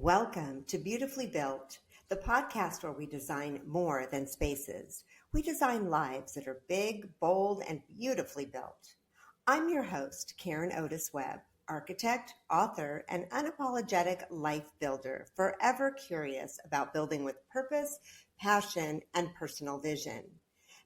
Welcome to Beautifully Built, the podcast where we design more than spaces. We design lives that are big, bold, and beautifully built. I'm your host, Karen Otis-Webb, architect, author, and unapologetic life builder, forever curious about building with purpose, passion, and personal vision.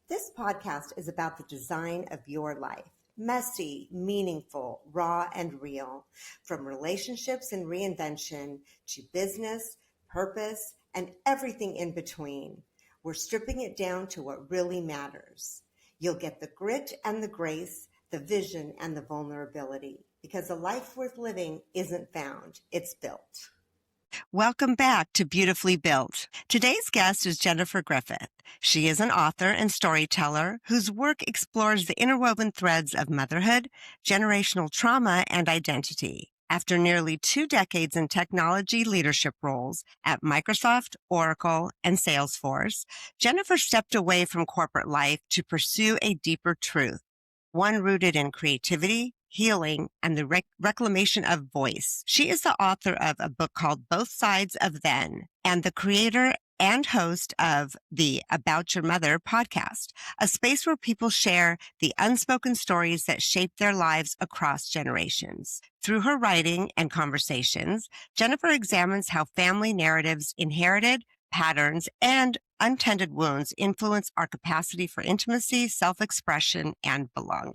This podcast is about the design of your life. Messy, meaningful, raw, and real. From relationships and reinvention to business, purpose, and everything in between. We're stripping it down to what really matters. You'll get the grit and the grace, the vision and the vulnerability, because a life worth living isn't found, it's built. Welcome back to Beautifully Built. Today's guest is Jennifer Griffith. She is an author and storyteller whose work explores the interwoven threads of motherhood, generational trauma, and identity. After nearly 2 decades in technology leadership roles at Microsoft, Oracle, and Salesforce, Jennifer stepped away from corporate life to pursue a deeper truth, one rooted in creativity, healing, and the reclamation of voice. She is the author of a book called Both Sides of Then and the creator and host of the About Your Mother podcast, a space where people share the unspoken stories that shape their lives across generations. Through her writing and conversations, Jennifer examines how family narratives, inherited patterns, and untended wounds influence our capacity for intimacy, self-expression, and belonging.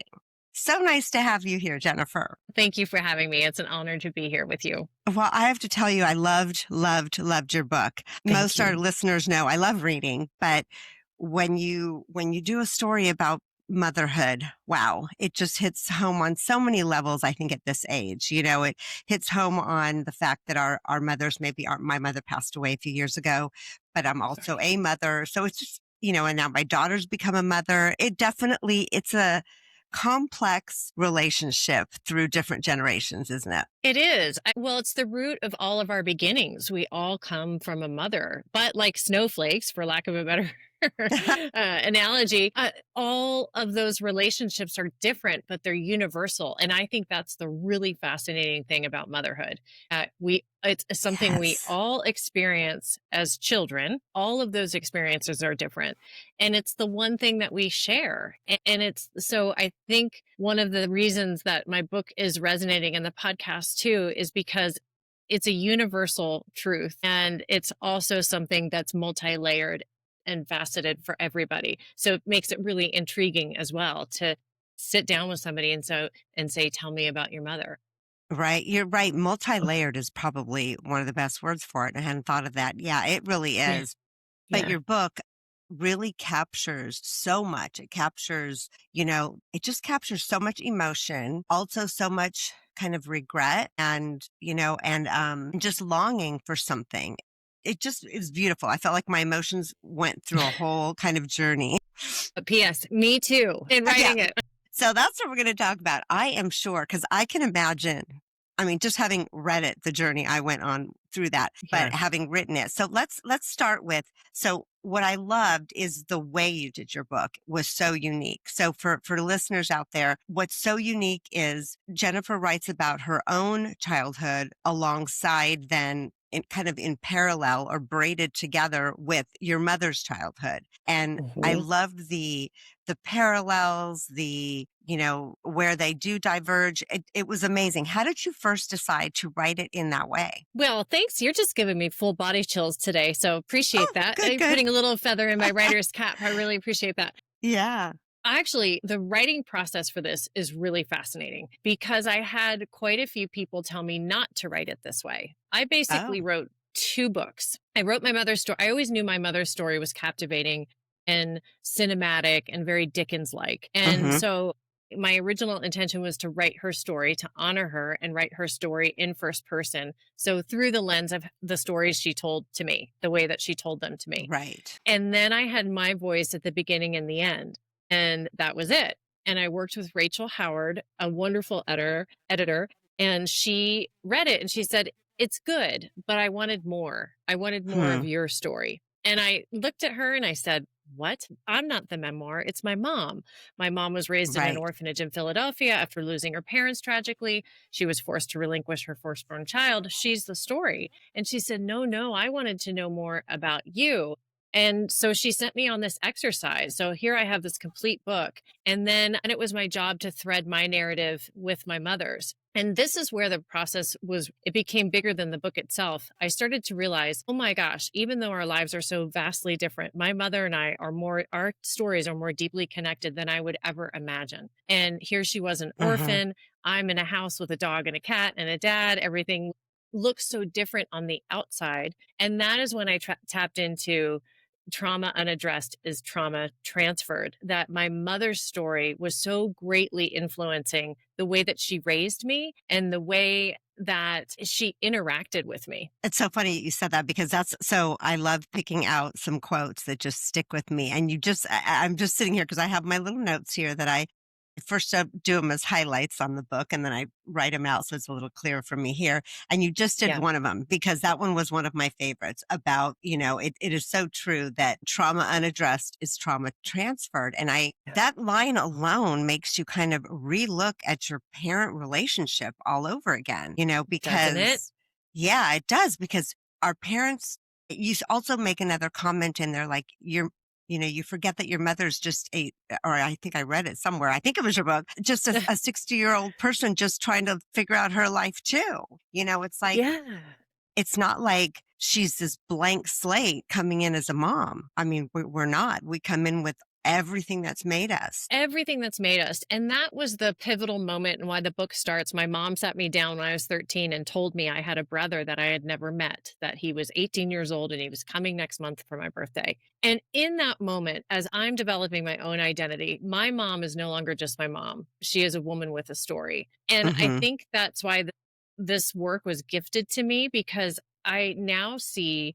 So nice to have you here, Jennifer. Thank you for having me. It's an honor to be here with you. Well, I have to tell you, I loved your book. Most of our listeners know I love reading, but when you do a story about motherhood, wow, it just hits home on so many levels. I think at this age, it hits home on the fact that our mothers maybe aren't. My mother passed away a few years ago, but I'm also a mother. So it's just, and now my daughter's become a mother. It's a complex relationship through different generations, isn't it? It is. Well, it's the root of all of our beginnings. We all come from a mother, but like snowflakes, for lack of a better analogy, all of those relationships are different, but they're universal. And I think that's the really fascinating thing about motherhood. It's something we all experience as children. All of those experiences are different. And it's the one thing that we share. So I think one of the reasons that my book is resonating in the podcast too is because it's a universal truth. And it's also something that's multi-layered and faceted for everybody. So it makes it really intriguing as well to sit down with somebody and say, tell me about your mother. Right. You're right. Multi-layered is probably one of the best words for it. I hadn't thought of that. Yeah, it really is. Yeah. But your book really captures so much. It captures, it just captures so much emotion, also so much kind of regret and just longing for something. It just is beautiful. I felt like my emotions went through a whole kind of journey. P.S. Me too, in writing it. So that's what we're going to talk about. I am sure, because I can imagine, just having read it, the journey I went on through that, but having written it. So let's start with, so what I loved is the way you did your book was so unique. So for listeners out there, what's so unique is Jennifer writes about her own childhood alongside then in parallel or braided together with your mother's childhood. And I loved the parallels, where they do diverge. It was amazing. How did you first decide to write it in that way? Well, thanks. You're just giving me full body chills today. So appreciate that. Good. Putting a little feather in my writer's cap. I really appreciate that. Yeah. Actually, the writing process for this is really fascinating because I had quite a few people tell me not to write it this way. I basically wrote 2 books. I wrote my mother's story. I always knew my mother's story was captivating and cinematic and very Dickens-like. And so my original intention was to write her story, to honor her and write her story in first person. So through the lens of the stories she told to me, the way that she told them to me. Right. And then I had my voice at the beginning and the end. And that was it. And I worked with Rachel Howard, a wonderful editor, and she read it and she said, it's good, but I wanted more. I wanted more of your story. And I looked at her and I said, "What? I'm not the memoir. It's my mom. My mom was raised in an Right. orphanage in Philadelphia after losing her parents tragically. She was forced to relinquish her firstborn child. She's the story." And she said, "No, no, I wanted to know more about you." And so she sent me on this exercise. So here I have this complete book. And it was my job to thread my narrative with my mother's. And this is where the process was, it became bigger than the book itself. I started to realize, oh my gosh, even though our lives are so vastly different, my mother and I are more, our stories are more deeply connected than I would ever imagine. And here she was, an Hmm. orphan. I'm in a house with a dog and a cat and a dad. Everything looks so different on the outside. And that is when I tapped into trauma unaddressed is trauma transferred, that my mother's story was so greatly influencing the way that she raised me and the way that she interacted with me. It's so funny you said that because I love picking out some quotes that just stick with me. And I'm just sitting here because I have my little notes here that I first do them as highlights on the book and then I write them out so it's a little clearer for me here. And you just did Yeah, one of them because that one was one of my favorites about, it is so true that trauma unaddressed is trauma transferred. And that line alone makes you kind of relook at your parent relationship all over again, doesn't it? because yeah, it does because our parents, also make another comment in there like you forget that your mother's just or I think I read it somewhere. I think it was your book, just a 60-year-old person just trying to figure out her life too. It's like, Yeah. it's not like she's this blank slate coming in as a mom. I mean, we're not. We come in with everything that's made us. Everything that's made us. And that was the pivotal moment and why the book starts. My mom sat me down when I was 13 and told me I had a brother that I had never met, that he was 18 years old and he was coming next month for my birthday. And in that moment, as I'm developing my own identity, my mom is no longer just my mom. She is a woman with a story. And I Hmm. think that's why this work was gifted to me, because I now see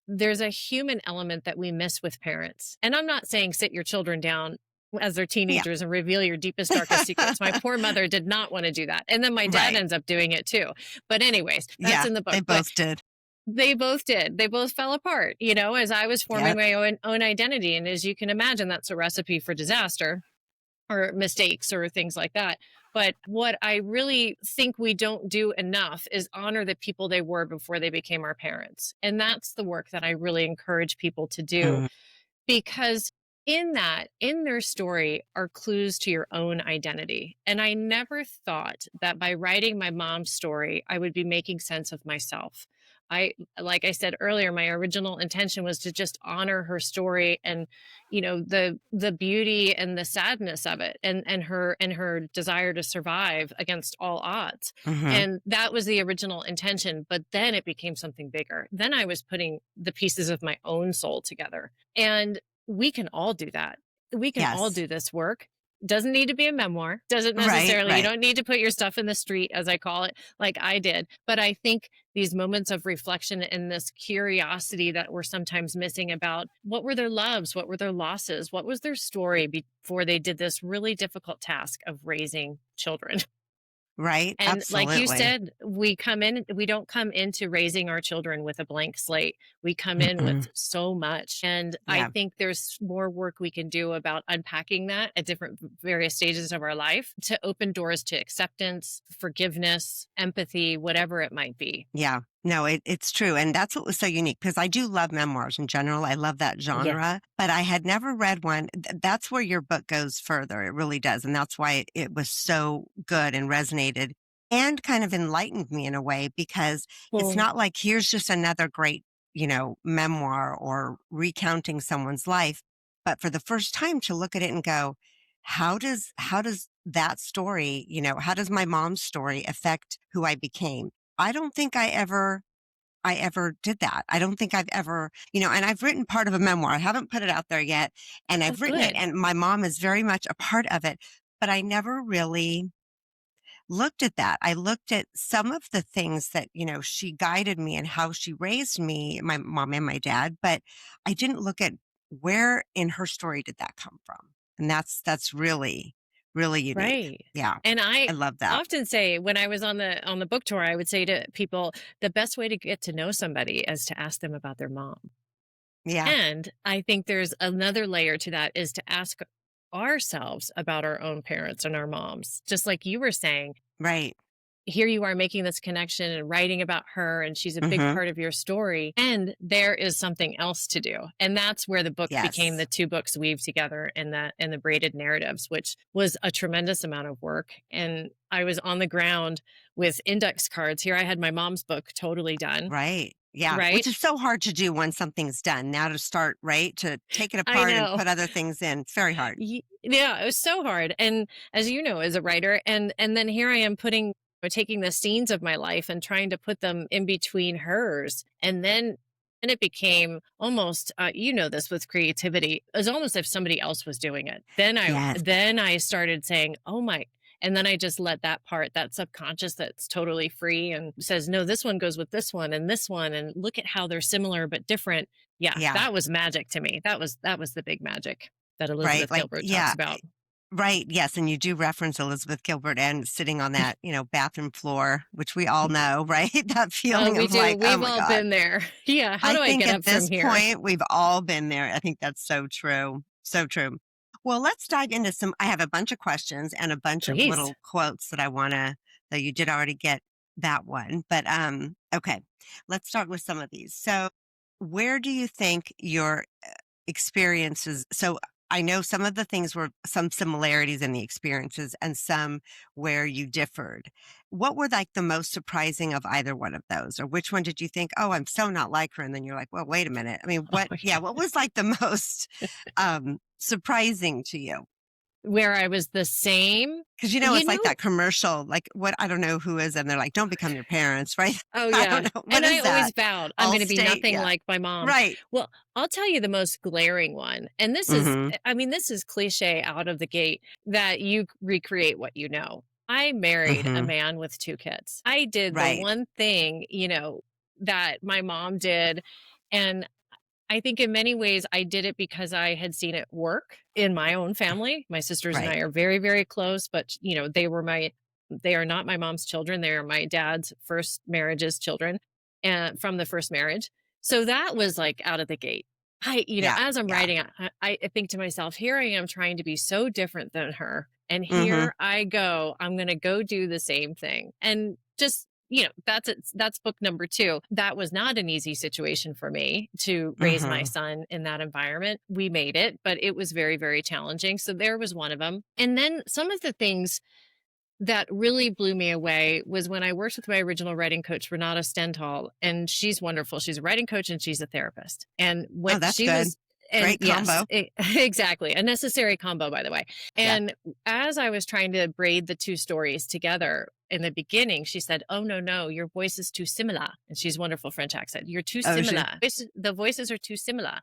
there's a human element that we miss with parents. And I'm not saying sit your children down as they're Yeah. teenagers and reveal your deepest, darkest secrets. My poor mother did not want to do that. And then my dad Right. ends up doing it too. But, anyways, that's Yeah. in the They book. But both did. they both did. They both fell apart, as I was forming Yep. my own identity. And as you can imagine, that's a recipe for disaster or mistakes or things like that. But what I really think we don't do enough is honor the people they were before they became our parents. And that's the work that I really encourage people to do, Mm. because in their story are clues to your own identity. And I never thought that by writing my mom's story, I would be making sense of myself. Like I said earlier, my original intention was to just honor her story and, the beauty and the sadness of it, and her desire to survive against all odds. Hmm. And that was the original intention. But then it became something bigger. Then I was putting the pieces of my own soul together. And we can all do that. We can all Yes. do this work. Doesn't need to be a memoir. Doesn't Right. necessarily, you Right. don't need to put your stuff in the street, as I call it, like I did. But I think these moments of reflection and this curiosity that we're sometimes missing about what were their loves, what were their losses, what was their story before they did this really difficult task of raising children. Right. And like you Absolutely. said, we don't come into raising our children with a blank slate. We come in Mm-mm. with so much. And I Yeah. think there's more work we can do about unpacking that at different various stages of our life to open doors to acceptance, forgiveness, empathy, whatever it might be. Yeah. No, it's true. And that's what was so unique because I do love memoirs in general. I love that Yeah. genre, but I had never read one. That's where your book goes further. It really does. And that's why it was so good and resonated and kind of enlightened me in a way because it's Well, not like here's just another great, memoir or recounting someone's life. But for the first time to look at it and go, how does that story, how does my mom's story affect who I became? I don't think I ever did that. I don't think I've ever, and I've written part of a memoir. I haven't put it out there yet, and oh, I've written it, good. and my mom is very much a part of it, but I never really looked at that. I looked at some of the things that, she guided me and how she raised me, my mom and my dad, but I didn't look at where in her story did that come from. And that's really, really unique. Right. Yeah. And I I love that. often say, when I was on the book tour, I would say to people, the best way to get to know somebody is to ask them about their mom. Yeah. And I think there's another layer to that is to ask ourselves about our own parents and our moms. Just like you were saying, Right. here you are making this connection and writing about her, and she's a big Mm-hmm. part of your story. And there is something else to do. And that's where the book became the Yes. two books weave together in the braided narratives, which was a tremendous amount of work. And I was on the ground with index cards. Here I had my mom's book totally done, Right. Yeah. Which right? is so hard to do when something's done. Now to start, right? To take it I apart and know. put other things in. It's very hard. Yeah, it was so hard. And as you know, as a writer, and then here I am putting or taking the scenes of my life and trying to put them in between hers. And it became almost you know this with creativity. It was almost if somebody else was doing it. Yes. Then I started saying, "Oh my." And then I just let that part, that subconscious that's totally free and says, no, this one goes with this one, and look at how they're similar but different. Yeah, Yeah. that was magic to me. That was the big magic that Right. Elizabeth Like, Gilbert talks yeah. about. Right. Yes. And you do reference Elizabeth Gilbert and sitting on that, bathroom floor, which we all know, right? That Oh, feeling we of do. like, oh We've my all God. been there. Yeah. How I do I think get at up from this here? point, we've all been there. I think that's so true. So true. Well, let's dive into I have a bunch of questions and a bunch of Please. little quotes that I want to, that you did already get that one. But okay, let's start with some of these. So, where do you think your experiences? So, I know some of the things were some similarities in the experiences and some where you differed. What were like the most surprising of either one of those? Or which one did you think, oh, I'm so not like her? And then you're like, well, wait a minute. I mean, Oh, yeah, yeah. what was like the most surprising to you? Where I was the same. Because You it's like know, that commercial, like what I don't know who is, and they're like, don't become your parents, right? oh, I yeah. don't know. What And I is always that? vowed I'm All going to be state, nothing yeah. like my mom. Right. Well, I'll tell you the most glaring one. And Mm-hmm. I mean, this is cliche out of the gate that you recreate what you know. I married a Mm-hmm. man with two kids. I did the Right. one thing, that my mom did. And I think in many ways I did it because I had seen it work in my own family. My sisters and I Right. are very, very close, but they are not my mom's children. They are my dad's first marriage's children and from the first marriage. So that was like out of the gate. Yeah. As I'm Yeah. writing, I think to myself, here I am trying to be so different than her. And Mm-hmm. here I go, I'm going to go do the same thing. And just, that's it. That's book number two. That was not an easy situation for me to raise my Mm-hmm. son in that environment. We made it, but it was very, very challenging. So there was one of them. And then some of the things that really blew me away was when I worked with my original writing coach, Renata Stenthal, and she's wonderful. She's a writing coach and she's a therapist. And Oh, when that's she good. was, and Great yes, combo. exactly, a necessary combo, by the way. Yeah. And as I was trying to braid the two stories together in the beginning, she said, "Oh, no, no, your voice is too similar." And she's wonderful French accent. "You're too Oh, she similar. The voices are too similar."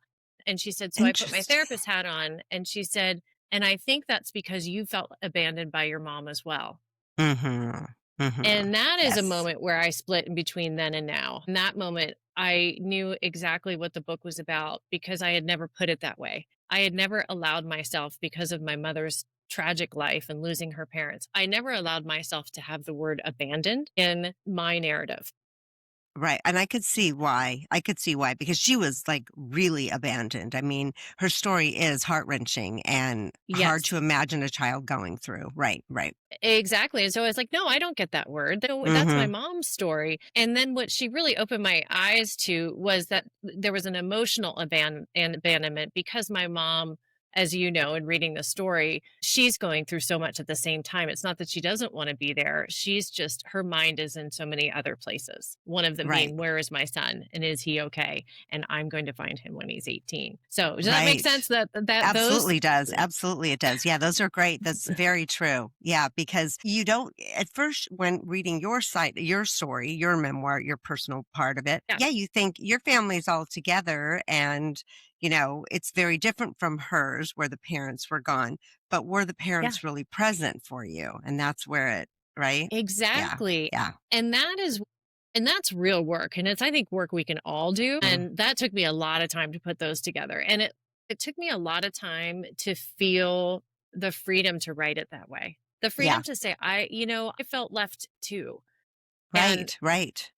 And she said, so I put my interesting. therapist hat on and she said, and I think that's because you felt abandoned by your mom as well. Mhm. Mhm. And that is a Yes. moment where I split in between then and now. In that moment, I knew exactly what the book was about because I had never put it that way. I had never allowed myself, because of my mother's tragic life and losing her parents, I never allowed myself to have the word abandoned in my narrative. Right, and I could see why. I could see why, because she was, like, really abandoned. I mean, her story is heart-wrenching and hard to Yes. imagine a child going through. Right, right. Exactly. And so I was like, no, I don't get that word. No, that's my Mhm. mom's story. And then what she really opened my eyes to was that there was an emotional abandonment because my mom, as you know, in reading the story, she's going through so much at the same time. It's not that she doesn't want to be there. She's just, her mind is in so many other places. One of them Right, being, where is my son? And is he okay? And I'm going to find him when he's 18. So does that make right. sense that those? Absolutely does. Absolutely it does. Yeah, those are great. That's very true. Yeah, because you don't at first when reading your story, your memoir, your personal part of it. Yeah. Yeah, you think your family's all together and it's very different from hers where the parents were gone, but were the Yeah. parents really present for you? And that's where it, right? Yeah. Exactly. Yeah. And that's real work. And it's, I think, work we can all do. Mm, And that took me a lot of time to put those together. And it took me a lot of time to feel the freedom to write it that way. The freedom yeah. to say, I felt left too. And Right, right.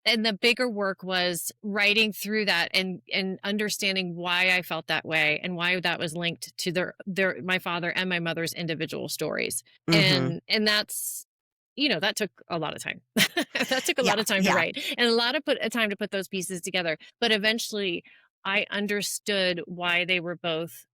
And the bigger work was writing through that and understanding why I felt that way and why that was linked to my father and my mother's individual stories. Mm-hmm. And that's, that took a lot of time. That took a lot Yeah. of time to Yeah. write and a lot of time to put those pieces together. But eventually I understood why they were both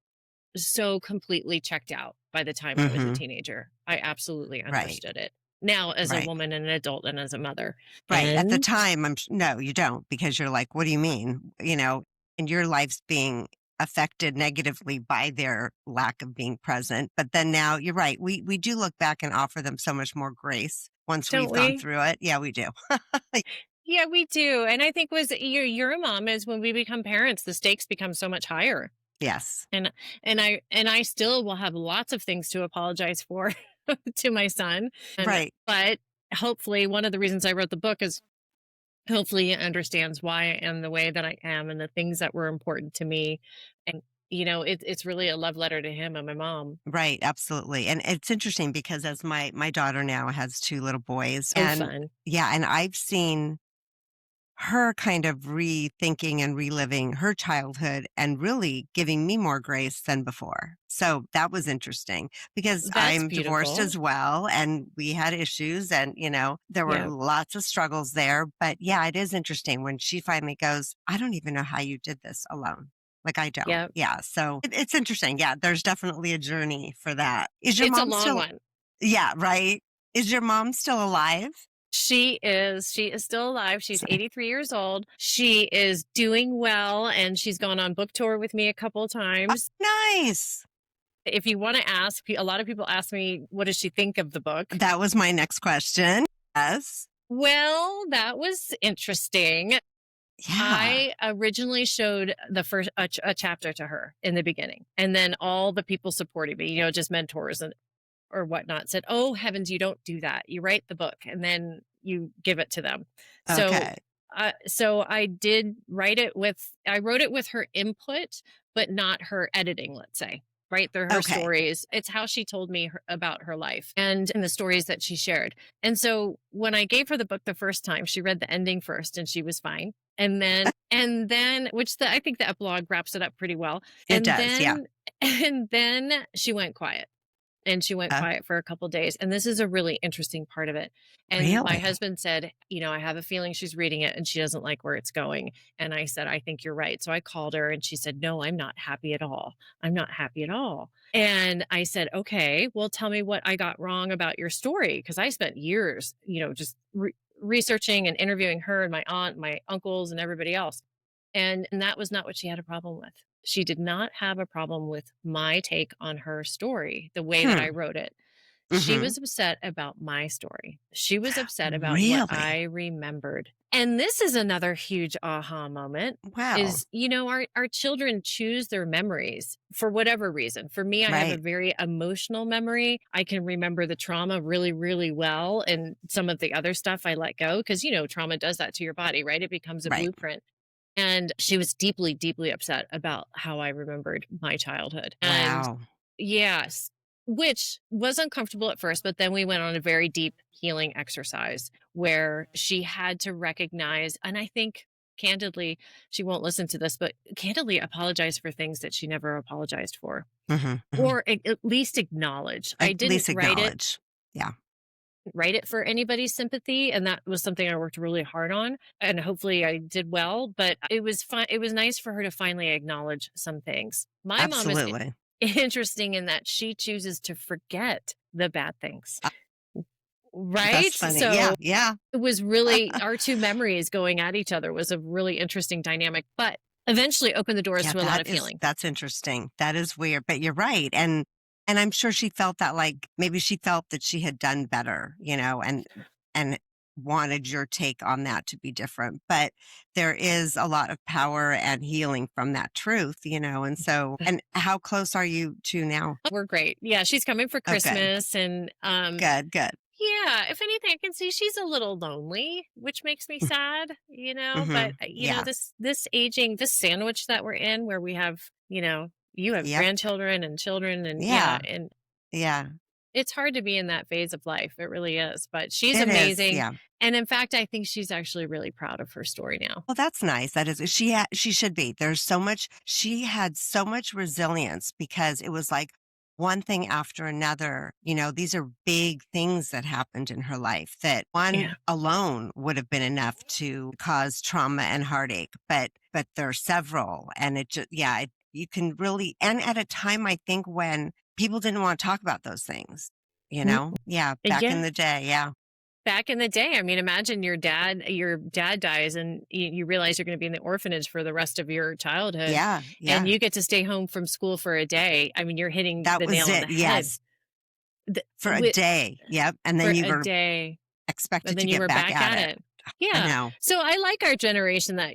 so completely checked out by the time I was a Mm-hmm. teenager. I absolutely Right. understood it now as a Right. woman and an adult and as a mother. Right. At the And time, no, you don't, because you're like, what do you mean? And your life's being affected negatively by their lack of being present. But then now you're right. We do look back and offer them so much more grace once don't we've gone we? through it. Yeah, we do. Yeah, we do. And I think was you're a mom is when we become parents, the stakes become so much higher. Yes. And I still will have lots of things to apologize for to my son. Right. But hopefully one of the reasons I wrote the book is hopefully he understands why I am the way that I am and the things that were important to me. And it's really a love letter to him and my mom. Right. Absolutely. And it's interesting because as my daughter now has two little boys, So and fun. yeah, and I've seen her kind of rethinking and reliving her childhood and really giving me more grace than before. So that was interesting because That's I'm divorced beautiful. as well and we had issues and, there were Yeah. lots of struggles there. But yeah, it is interesting when she finally goes, I don't even know how you did this alone. Like I don't. Yeah. Yeah. So it's interesting. Yeah. There's definitely a journey for that. Is your It's a mom long still, one. yeah, right? Is your mom still alive? She is still alive. She's 83 years old. She is doing well and she's gone on book tour with me a couple times. Nice. If you want to ask, a lot of people ask me, what does she think of the book? That was my next question. Yes. Well, that was interesting. Yeah. I originally showed the first a chapter to her in the beginning, and then all the people supporting me, just mentors and or whatnot, said, "Oh heavens, you don't do that. You write the book and then you give it to them." So, Okay. so I did write it with. I wrote it with her input, but not her editing. Let's say. Right, they're her Okay. stories. It's how she told me about her life and the stories that she shared. And so when I gave her the book the first time, she read the ending first and she was fine. And then I think the epilogue wraps it up pretty well. It And does. Yeah. then and then she went quiet and she went Uh, quiet for a couple days. And this is a really interesting part of it. And my really? husband said, I have a feeling she's reading it and she doesn't like where it's going. And I said, I think you're right. So I called her and she said, no, I'm not happy at all. I'm not happy at all. And I said, okay, well, tell me what I got wrong about your story. Cause I spent years, just researching and interviewing her and my aunt, my uncles and everybody else. And that was not what she had a problem with. She did not have a problem with my take on her story, the way that I Hmm. wrote it. She Mm-hmm. was upset about my story. She was upset about what Really? I remembered. And this is another huge aha moment Wow. is, our children choose their memories for whatever reason. For me, I have a Right. very emotional memory. I can remember the trauma really, really well. And some of the other stuff I let go because, trauma does that to your body, right? It becomes a Right. blueprint. And she was deeply, deeply upset about how I remembered my childhood. And Wow. yes, which was uncomfortable at first, but then we went on a very deep healing exercise where she had to recognize, and I think candidly, she won't listen to this, but candidly apologize for things that she never apologized for, Mm-hmm. Mm-hmm. or at least acknowledge. I At didn't least acknowledge. Yeah. write it for anybody's sympathy, and that was something I worked really hard on, and hopefully I did well, but it was fun. It was nice for her to finally acknowledge some things. My mom is Absolutely. interesting in that she chooses to forget the bad things. Uh, Right? that's funny. Yeah. So Yeah. it was really our two memories going at each other was a really interesting dynamic, but eventually opened the doors Yeah. to a lot of healing. That's interesting. That is weird, but you're right. And I'm sure she felt that like maybe she felt that she had done better, and wanted your take on that to be different. But there is a lot of power and healing from that truth, and so, and how close are you to now? We're great. Yeah, she's coming for Oh, good. Christmas and Good, good. yeah, if anything I can see she's a little lonely, which makes me sad, Mm-hmm. but Yeah. this aging, this sandwich that we're in where we have, you have Yep. grandchildren and children and yeah, Yeah. and Yeah. it's hard to be in that phase of life. It really is. But she's It is, amazing. yeah. And in fact, I think she's actually really proud of her story now. Well, that's nice. That is she should be. There's so much she had so much resilience because it was like one thing after another. These are big things that happened in her life that one Yeah. alone would have been enough to cause trauma and heartache, but there are several, and it just you can really, and at a time I think when people didn't want to talk about those things. Mm, Yeah, back in yeah. the day, yeah. Back in the day, I mean, imagine your dad dies and you realize you're going to be in the orphanage for the rest of your childhood Yeah, and yeah. you get to stay home from school for a day. I mean, you're hitting That the was nail on it. the head. Yes. The, For a with, day. Yep, and for then you a were day. expected And to then you get were back back at at it. it. I Yeah. know. So I like our generation that,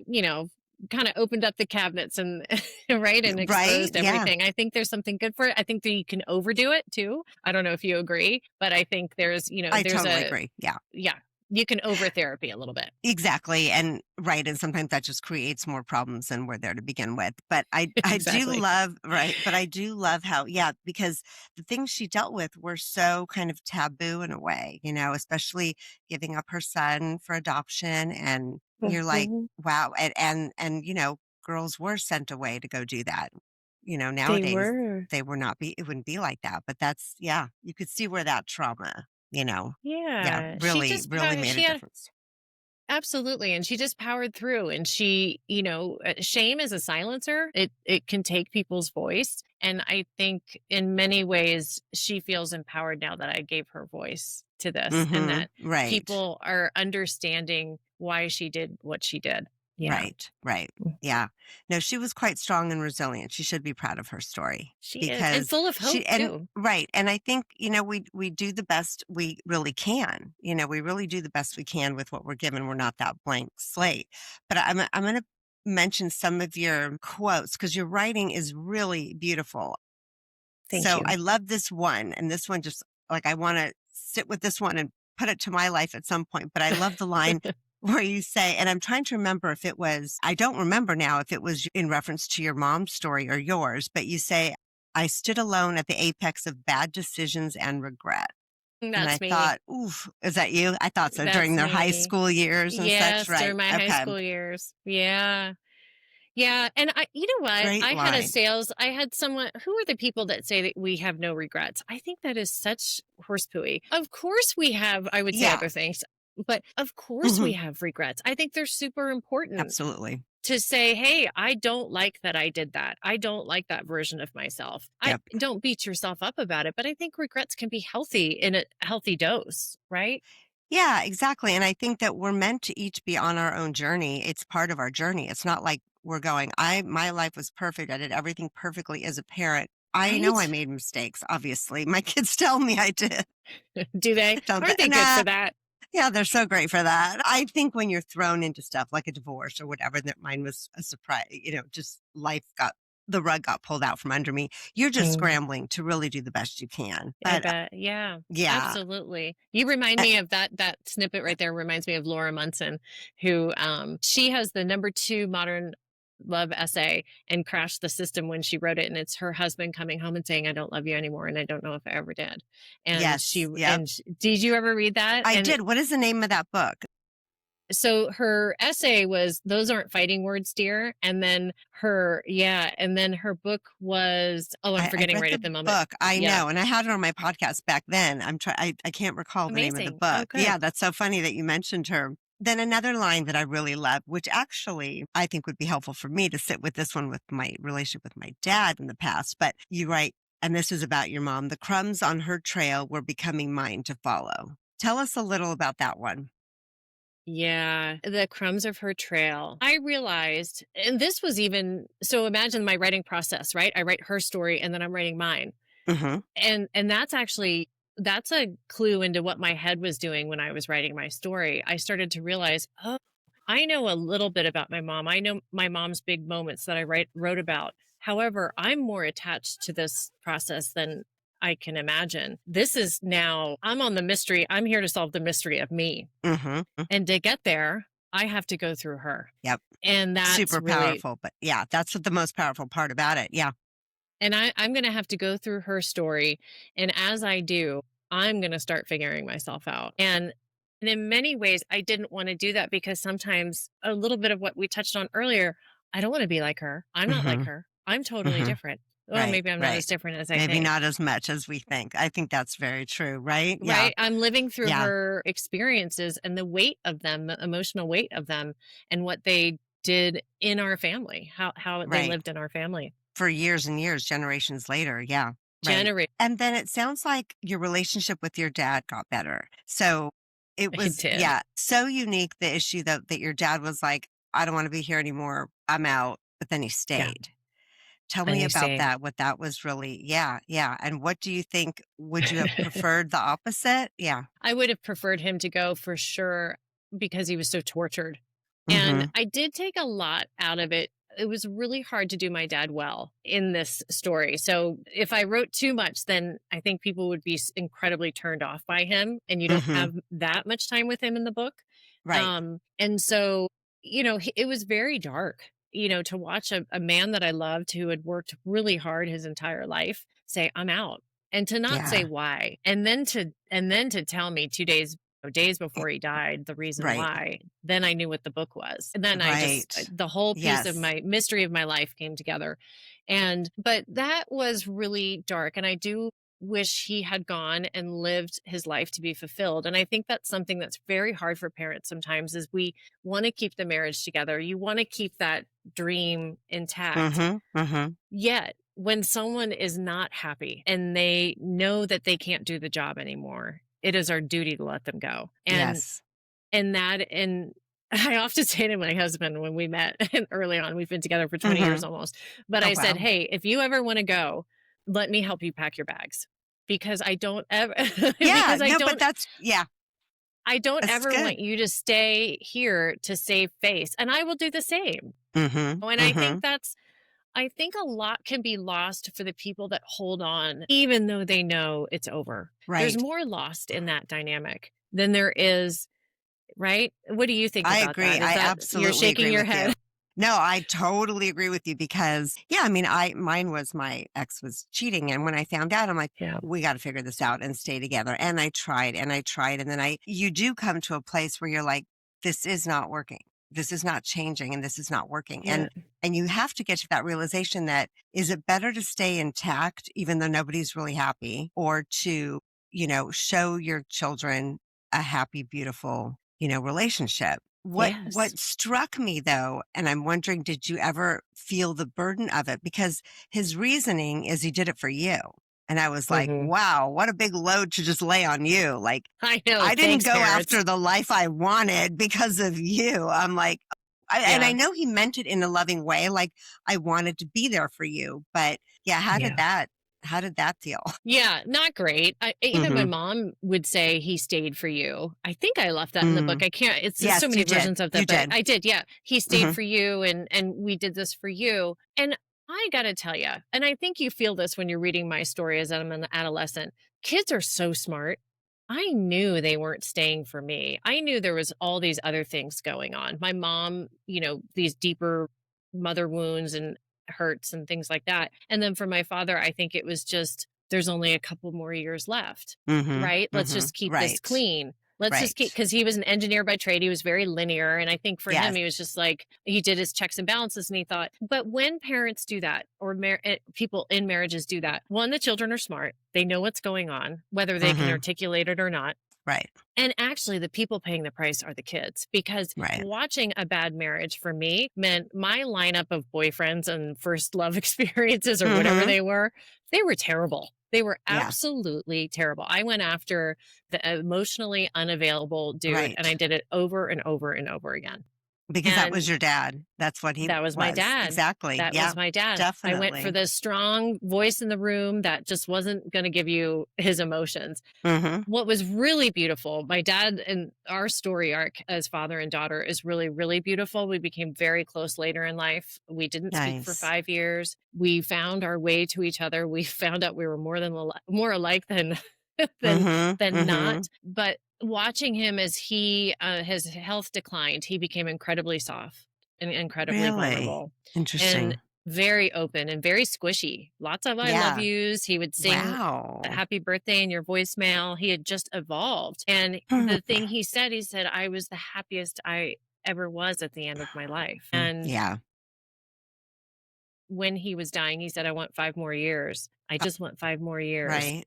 kind of opened up the cabinets and right and Right? exposed Yeah. everything. I think there's something good for it. I think that you can overdo it too. I don't know if you agree, but I think I there's totally a agree. Yeah. yeah, you can over therapy a little bit. Exactly, and right, and sometimes that just creates more problems than we're there to begin with, but I do Exactly. love right, but I do love how because the things she dealt with were so kind of taboo in a way, especially giving up her son for adoption, and you're like, Mhm. "Wow," and girls were sent away to go do that. They Nowadays, were. it wouldn't be like that, but that's yeah, you could see where that trauma, yeah, Yeah. really, really made a She had difference. absolutely. And she just powered through and shame is a silencer. It can take people's voice. And I think in many ways she feels empowered now that I gave her voice to this and Mhm. that Right. people are understanding why she did what she did. Yeah. Right. Right. Yeah. No, she was quite strong and resilient. She should be proud of her story She is. And because full of hope she and too. right. And I think, we do the best we really can. We really do the best we can with what we're given. We're not that blank slate. But I'm going to mention some of your quotes because your writing is really beautiful. Thank So you. I love this one, and this one just like I want to sit with this one and put it to my life at some point. But I love the line where you say, and I'm trying to remember if it was, I don't remember now if it was in reference to your mom's story or yours, but you say, I stood alone at the apex of bad decisions and regret. And I That's me. thought, oof, is that you? I thought so during That's their high me. school years and such, Yes, right? during my high Okay. school years. Yeah. Yeah, and you know what? Great line. I had someone, who are the people that say that we have no regrets? I think that is such horse pooey. Of course we have, I would say Yeah. other things, but of course we Mhm. have regrets. I think they're super important Absolutely. to say, hey, I don't like that I did that. I don't like that version of myself. I Yep. don't beat yourself up about it, but I think regrets can be healthy in a healthy dose, right? Yeah, exactly. And I think that we're meant to each be on our own journey. It's part of our journey. It's not like we're going, my life was perfect. I did everything perfectly as a parent. I know I Right? made mistakes, obviously. My kids tell me I did. Do they? Don't they? Aren't they good Nah. for that? Yeah, they're so great for that. I think when you're thrown into stuff like a divorce or whatever, that mine was a surprise, just the rug got pulled out from under me. You're just scrambling to really do the best you can. I But bet. Yeah, yeah, absolutely. You remind uh, me of that snippet right there reminds me of Laura Munson, who she has the number 2 modern love essay and crashed the system when she wrote it. And it's her husband coming home and saying, I don't love you anymore. And I don't know if I ever did. yes, yep. Did you ever read that? I And did. What is the name of that book? so her essay was those aren't fighting words, dear. And then her book was, oh, I'm I forgetting read right at the the moment. book. I Yeah. know, and I had it on my podcast back then. I can't recall the name of the Amazing. Oh, book. good. Yeah, that's so funny that you mentioned her. Then another line that I really love, which actually I think would be helpful for me to sit with this one with my relationship with my dad in the past. But you write, and this is about your mom, the crumbs on her trail were becoming mine to follow. Tell us a little about that one. Yeah, the crumbs of her trail. I realized, and this was even so imagine my writing process, right? I write her story and then I'm writing mine. Hmm. And that's a clue into what my head was doing when I was writing my story. I started to realize, oh, I know a little bit about my mom. I know my mom's big moments that wrote about. However, I'm more attached to this process than I can imagine. This is now, I'm on the mystery. I'm here to solve the mystery of me. Hmm. And to get there, I have to go through her. Yep. And that's Super really, powerful. But yeah, that's what the most powerful part about it. Yeah. And I'm going to have to go through her story. And as I do, I'm going to start figuring myself out. And in many ways, I didn't want to do that because sometimes a little bit of what we touched on earlier, I don't want to be like her. I'm not like Mhm. her. I'm totally Mhm. different. Well, Right, maybe I'm not right. as different as I Maybe think. not as much as we think. I think that's very true, right? Yeah. Right? I'm living through Yeah. her experiences and the weight of them, the emotional weight of them, and what they did in our family, how they Right. lived in our family. For years and years, generations later. Yeah. Right. Generate. And then it sounds like your relationship with your dad got better. So it It was, did. yeah, so unique, the issue that your dad was like, I don't want to be here anymore. I'm out. But then he Yeah. stayed. Tell And me you about say, that, what that was really. Yeah, yeah. And what do you think? Would you have preferred the opposite? Yeah. I would have preferred him to go for sure because he was so tortured. And Mhm. I did take a lot out of it. It was really hard to do my dad well in this story. So if I wrote too much, then I think people would be incredibly turned off by him. And you don't Mhm. have that much time with him in the book. Right. And so, it was very dark, to watch a man that I loved who had worked really hard his entire life say, I'm out, and to not say Yeah. why. And then to tell me 2 days or days before he died, the reason Right. why, then I knew what the book was. And then Right. the whole piece of Yes. my mystery of my life came together. But that was really dark. And I do wish he had gone and lived his life to be fulfilled. And I think that's something that's very hard for parents sometimes is we want to keep the marriage together. You want to keep that dream intact. Mhm. Mhm. Yet when someone is not happy and they know that they can't do the job anymore, it is our duty to let them go. Yes. And I often say to my husband when we met and early on, we've been together for 20 years Mhm. almost, but Oh, I said, wow. hey, if you ever want to go, let me help you pack your bags because I don't ever, Yeah, because no, but that's, yeah, I don't that's ever good. want you to stay here to save face. And I will do the same. Mhm. And Mhm. I think a lot can be lost for the people that hold on, even though they know it's over. There's Right. more lost in that dynamic than there is, right? What do you think I about agree. that? Is I that you're absolutely shaking agree your with you. head? No, I totally agree with you because, yeah, I mean, mine was my ex was cheating. And when I found out, I'm like, Yeah. we got to figure this out and stay together. And I tried and I tried. And then you do come to a place where you're like, this is not working. This is not changing and this is not working. Yeah. And you have to get to that realization that is it better to stay intact, even though nobody's really happy, or to, show your children a happy, beautiful, relationship. Yes. What struck me though, and I'm wondering, did you ever feel the burden of it? Because his reasoning is he did it for you. And I was like, Hmm. wow, what a big load to just lay on you. Like, I know. I didn't Thanks, go parents. after the life I wanted because of you. I'm like, and I Yeah. know he meant it in a loving way. Like I wanted to be there for you, but yeah, Yeah. how did that feel? Yeah, not great. Even my Hmm. mom would say he stayed for you. I think I left that in the book. Mm. I can't. It's just Yes, so many you did. versions of You that, but did. I did. Yeah, he stayed Hmm. for you, and we did this for you. And I got to tell you, and I think you feel this when you're reading my story as I'm an adolescent. Kids are so smart. I knew they weren't staying for me. I knew there was all these other things going on. My mom, these deeper mother wounds and hurts and things like that. And then for my father, I think it was just there's only a couple more years left, Hmm. right? Let's Hmm. just keep this Right. clean. Let's just keep, Right. because he was an engineer by trade. He was very linear. And I think for him, Yes. he was just like, he did his checks and balances and he thought, but when parents do that or people in marriages do that, one, the children are smart. They know what's going on, whether they can Hmm. articulate it or not. Right. And actually, the people paying the price are the kids because Right. watching a bad marriage for me meant my lineup of boyfriends and first love experiences or whatever Hmm. they were terrible. They were Yeah. absolutely terrible. I went after the emotionally unavailable dude and I Right. did it over and over and over again. Because that was And your dad. That's what he that was my was. dad. Exactly. That Yeah. was my dad. I went for Definitely. the strong voice in the room that just wasn't going to give you his emotions. Hmm. What was really beautiful, my dad and our story arc as father and daughter is really, really beautiful. We became very close later in life. We didn't speak for Nice. 5 years. We found our way to each other. We found out we were more alike than than Hmm. than Hmm. not. But watching him as his health declined, he became incredibly soft and incredibly Really vulnerable and interesting. very open and very squishy. Lots of I love Yeah. yous. He would sing Wow. happy birthday in your voicemail. He had just evolved. And the thing he said, I was the happiest I ever was at the end of my life. And Yeah. when he was dying, he said, I want 5 more years. I just want 5 more years. Right.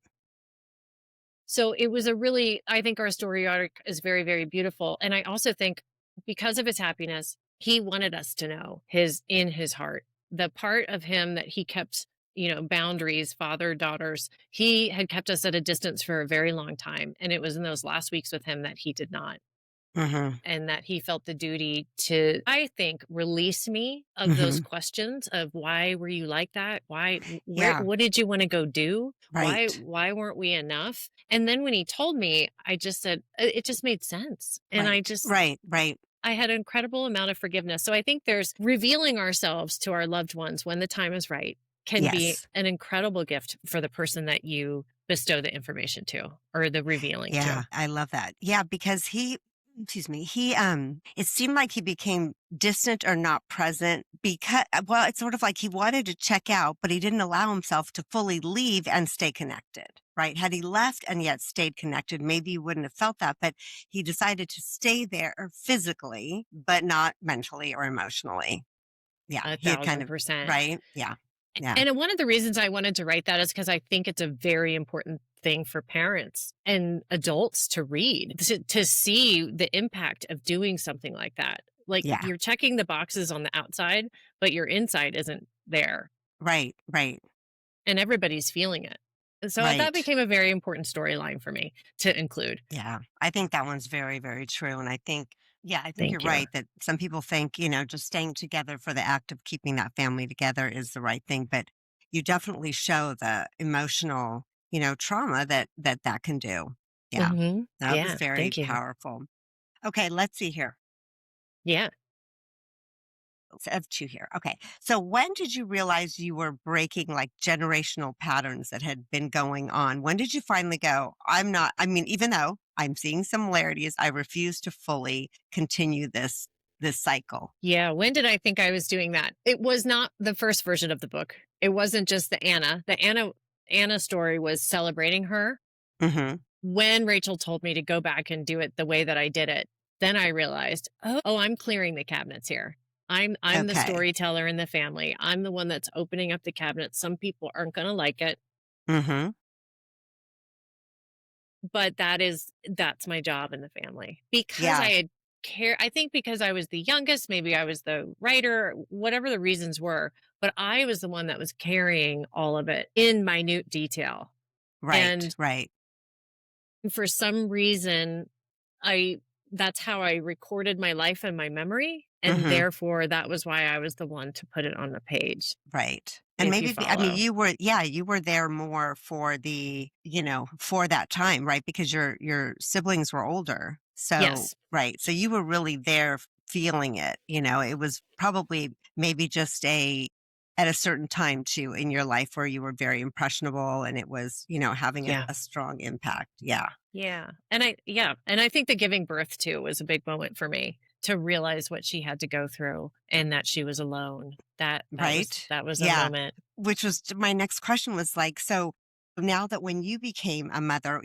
So it was I think our story arc is very, very beautiful. And I also think because of his happiness, he wanted us to know in his heart, the part of him that he kept, boundaries, father, daughters, he had kept us at a distance for a very long time. And it was in those last weeks with him that he did not. Mm-hmm. And that he felt the duty to, I think, release me of those Mm-hmm. questions of why were you like that? Yeah. What did you want to go do? Right. Why weren't we enough? And then when he told me, I just said, it just made sense. And Right. Right. Right. I had an incredible amount of forgiveness. So I think there's revealing ourselves to our loved ones when the time is right can be Yes. an incredible gift for the person that you bestow the information to or the revealing Yeah. to. I love that. Yeah. Because it seemed like he became distant or not present because, well, it's sort of like he wanted to check out, but he didn't allow himself to fully leave and stay connected, right? Had he left and yet stayed connected, maybe you wouldn't have felt that, but he decided to stay there physically, but not mentally or emotionally. Yeah. A He had kind thousand of, percent. right? Yeah. Yeah. And one of the reasons I wanted to write that is because I think it's a very important thing for parents and adults to read, to see the impact of doing something like that. Like Yeah. you're checking the boxes on the outside, but your inside isn't there Right. Right. and everybody's feeling it. And so that Right. became a very important storyline for me to include. Yeah, I think that one's very, very true. And I think you're Thank you. right that some people think, just staying together for the act of keeping that family together is the right thing. But you definitely show the emotional, trauma that can do. Yeah, that was Yeah. very Thank you. powerful. Okay, let's see here. Yeah. I have two here. Okay. So when did you realize you were breaking like generational patterns that had been going on? When did you finally go, even though I'm seeing similarities, I refuse to fully continue this cycle. Yeah. When did I think I was doing that? It was not the first version of the book. It wasn't just the Anna. Anna story was celebrating her. Mm-hmm. When Rachel told me to go back and do it the way that I did it, then I realized, oh, I'm clearing the cabinets here. I'm the Okay. storyteller in the family. I'm the one that's opening up the cabinets. Some people aren't going to like it, Mm-hmm. but that's my job in the family because Yeah. I had I think because I was the youngest, maybe I was the writer, whatever the reasons were, but I was the one that was carrying all of it in minute detail. Right. And Right. for some reason, I that's how I recorded my life and my memory, and Mm-hmm. therefore that was why I was the one to put it on the page, Right. And if you maybe, I mean, follow. you were there more for for that time, right? Because your siblings were older. So, Yes. right. So you were really there feeling it, it was probably maybe just at a certain time too in your life where you were very impressionable and it was, having Yeah. a strong impact. Yeah. Yeah. And I think the giving birth too was a big moment for me to realize what she had to go through and that she was alone. Right. That was a Yeah. moment. Which was my next question was like, so now that when you became a mother,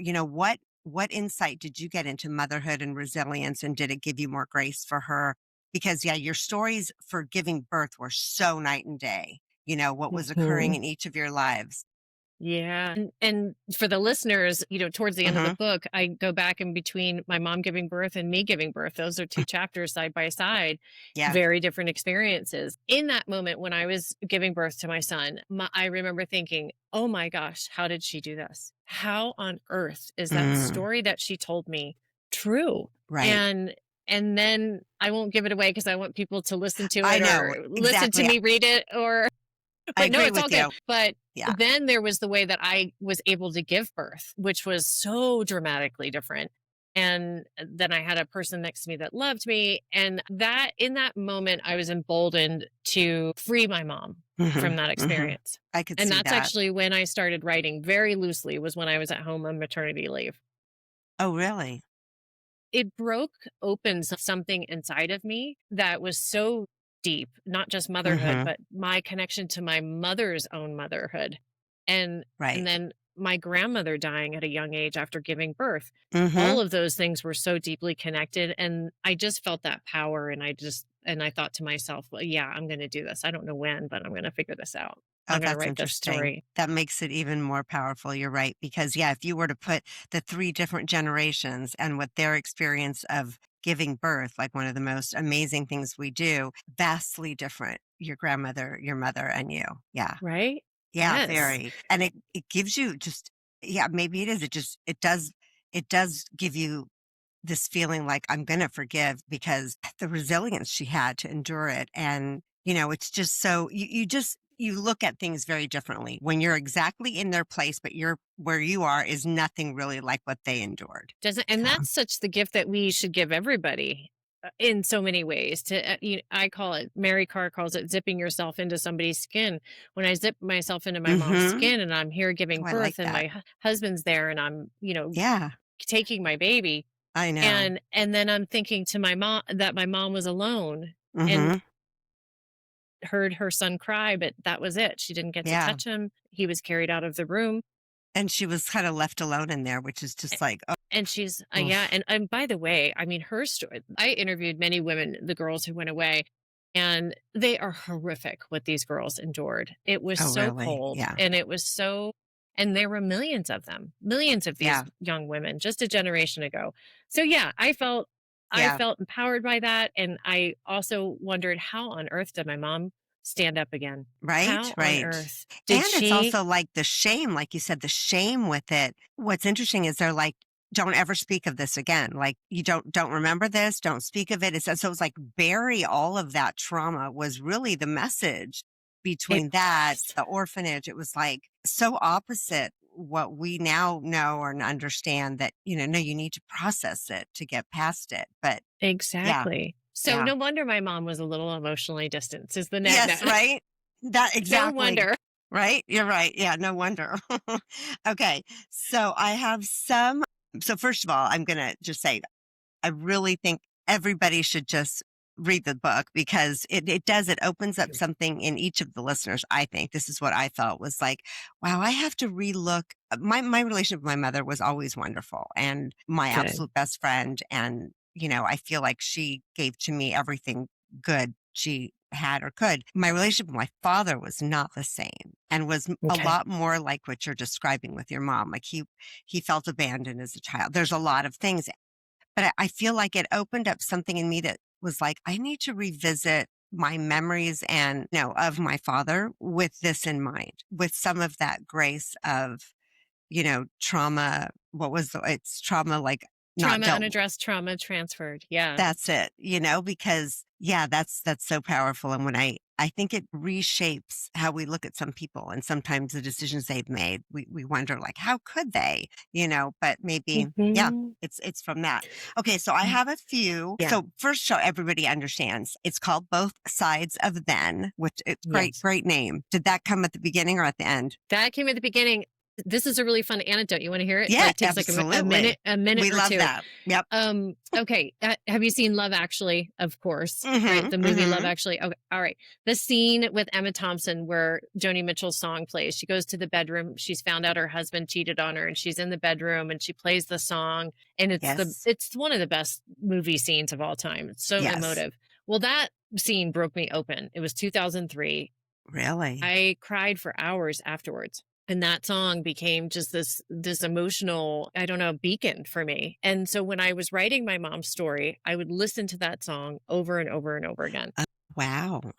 what insight did you get into motherhood and resilience, and did it give you more grace for her? Because yeah, your stories for giving birth were so night and day, what was occurring Mhm. in each of your lives. Yeah. And for the listeners, towards the end of the Hmm. book, I go back in between my mom giving birth and me giving birth. Those are two chapters side by side, Yeah. very different experiences. In that moment when I was giving birth to my son, I remember thinking, oh my gosh, how did she do this? How on earth is that Mm, story that she told me true? right. And and then I won't give it away because I want people to listen to I it know or listen to exactly. me read it or I but no, agree it's all with good. you. But Yeah. then there was the way that I was able to give birth, which was so dramatically different. And then I had a person next to me that loved me. And that in that moment, I was emboldened to free my mom Hmm. from that Hmm. experience. I could And see that's that. actually when I started writing very loosely, was when I was at home on maternity leave. Oh, really? It broke open something inside of me that was so deep, not just motherhood, but my connection to my mother's own motherhood. And Right. and then my grandmother dying at a young age after giving birth. Mm-hmm. All of those things were so deeply connected. And I just felt that power. And I thought to myself, well, yeah, I'm going to do this. I don't know when, but I'm going to figure this out. Oh, I'm going to that's write this interesting. story. That makes it even more powerful. You're right. Because, yeah, if you were to put the 3 different generations and what their experience of giving birth, like one of the most amazing things we do, vastly different. Your grandmother, your mother, and you. Yeah. Right? Yeah, Yes. very. And it gives you just, yeah, maybe it is. It does give you this feeling like I'm going to forgive because the resilience she had to endure it. And, it's just so you look at things very differently when you're exactly in their place, but where you are is nothing really like what they endured. And So, that's such the gift that we should give everybody in so many ways. I call it, Mary Carr calls it zipping yourself into somebody's skin. When I zip myself into my mom's skin and I'm here giving I birth like and that. my husband's there and I'm, Yeah, taking my baby. I know. And then I'm thinking to my mom that my mom was alone and Mm-hmm. heard her son cry, but that was it. She didn't get to Yeah. touch him. He was carried out of the room. And she was kind of left alone in there, which is just like, oh, And she's, oof. yeah. And by the way, I mean, her story, I interviewed many women, the girls who went away, and they are horrific what these girls endured. It was Oh, so really? cold. Yeah. And it was so, and there were millions of them, millions of these Yeah. young women just a generation ago. So yeah, I felt empowered by that. And I also wondered, how on earth did my mom stand up again? Right, How right. on earth And did it's also like the shame, like you said, the shame with it. What's interesting is they're like, don't ever speak of this again. Like you don't remember this, don't speak of it. So it's like bury all of that trauma was really the message between the orphanage. It was like so opposite what we now know or understand that, no, you need to process it to get past it. But Exactly. So yeah. no wonder my mom was a little emotionally distanced is the net. Yes, right? That exactly. No wonder. Right? You're right. Yeah, no wonder. Okay. So I have so first of all, I'm going to just say, I really think everybody should just read the book because it opens up something in each of the listeners. I think this is what I felt was like, wow, I have to relook. My relationship with my mother was always wonderful and my absolute best friend. And, I feel like she gave to me everything good she had or could. My relationship with my father was not the same and was a lot more like what you're describing with your mom. Like he felt abandoned as a child. There's a lot of things, but I feel like it opened up something in me that was like, I need to revisit my memories and, of my father with this in mind, with some of that grace of, trauma. It's trauma like trauma unaddressed, trauma transferred. Yeah. That's it, because that's so powerful. And when I think it reshapes how we look at some people and sometimes the decisions they've made, we wonder like, how could they, but maybe, it's from that. Okay. So I have a few. Yeah. So first so everybody understands it's called Both Sides of Then, which it's great name. Did that come at the beginning or at the end? That came at the beginning. This is a really fun anecdote. You want to hear it? Yeah, it takes absolutely. like a minute we or love two. That. Yep. Okay. Have you seen Love Actually? Of course. Right? The movie Love Actually. Okay. All right. The scene with Emma Thompson where Joni Mitchell's song plays. She goes to the bedroom. She's found out her husband cheated on her and she's in the bedroom and she plays the song. And it's one of the best movie scenes of all time. It's so emotive. Well, that scene broke me open. It was 2003. Really? I cried for hours afterwards. And that song became just this emotional, I don't know, beacon for me. And so when I was writing my mom's story, I would listen to that song over and over and over again. Wow.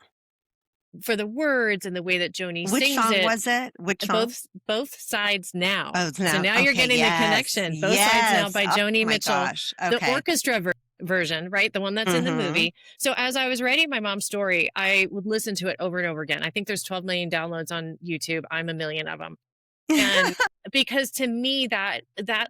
For the words and the way that Joni Which sings song it. was it? Which song? Both Sides Now. Both Now. So now you're getting the connection. Both Sides Now by Joni Mitchell. Gosh. Okay. The orchestra version, right? The one that's in the movie. So as I was writing my mom's story, I would listen to it over and over again. I think there's 12 million downloads on YouTube. I'm a million of them. And because to me that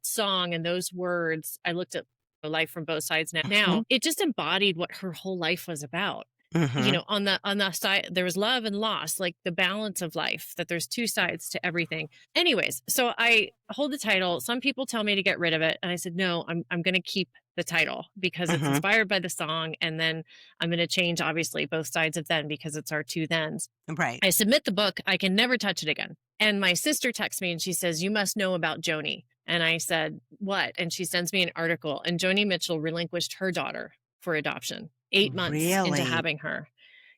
song and those words, I looked at Life from Both Sides Now, it just embodied what her whole life was about. you Mm-hmm. know, on the side, there was love and loss, like the balance of life, that there's two sides to everything. Anyways, so I hold the title. Some people tell me to get rid of it. And I said, no, I'm going to keep the title because it's Mm-hmm. inspired by the song. And then I'm going to change, obviously, both sides of then, because it's our two thens. Right. I submit the book. I can never touch it again. And my sister texts me and she says, you must know about Joni. And I said, what? And she sends me an article. And Joni Mitchell relinquished her daughter for adoption 8 months into Really? having her.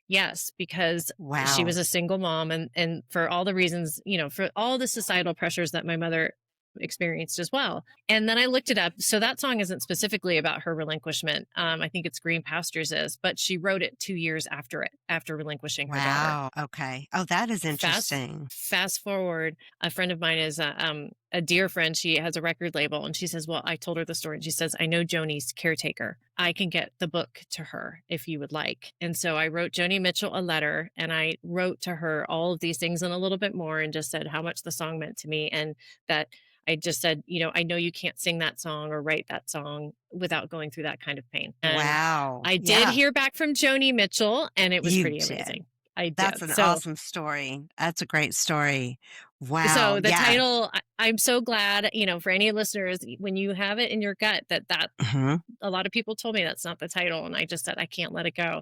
Yes, because she Wow. was a single mom, and for all the reasons, you know, for all the societal pressures that my mother experienced as well. And then I looked it up. So that song isn't specifically about her relinquishment. I think it's Green Pastures is, but she wrote it 2 years after it, after relinquishing her daughter. Wow. Okay. Oh, that is interesting. Fast forward, a friend of mine is a dear friend. She has a record label, and she says, well, I told her the story, and she says, I know Joni's caretaker. I can get the book to her if you would like. And so I wrote Joni Mitchell a letter, and I wrote to her all of these things and a little bit more, and just said how much the song meant to me, and that I just said, you know, I know you can't sing that song or write that song without going through that kind of pain. And Wow. I did hear back from Joni Mitchell, and it was You pretty did. amazing. I did. That's an awesome story. That's a great story. Wow. So the yeah. title, I'm so glad, you know, for any listeners, when you have it in your gut that Mm-hmm. a lot of people told me that's not the title. And I just said, I can't let it go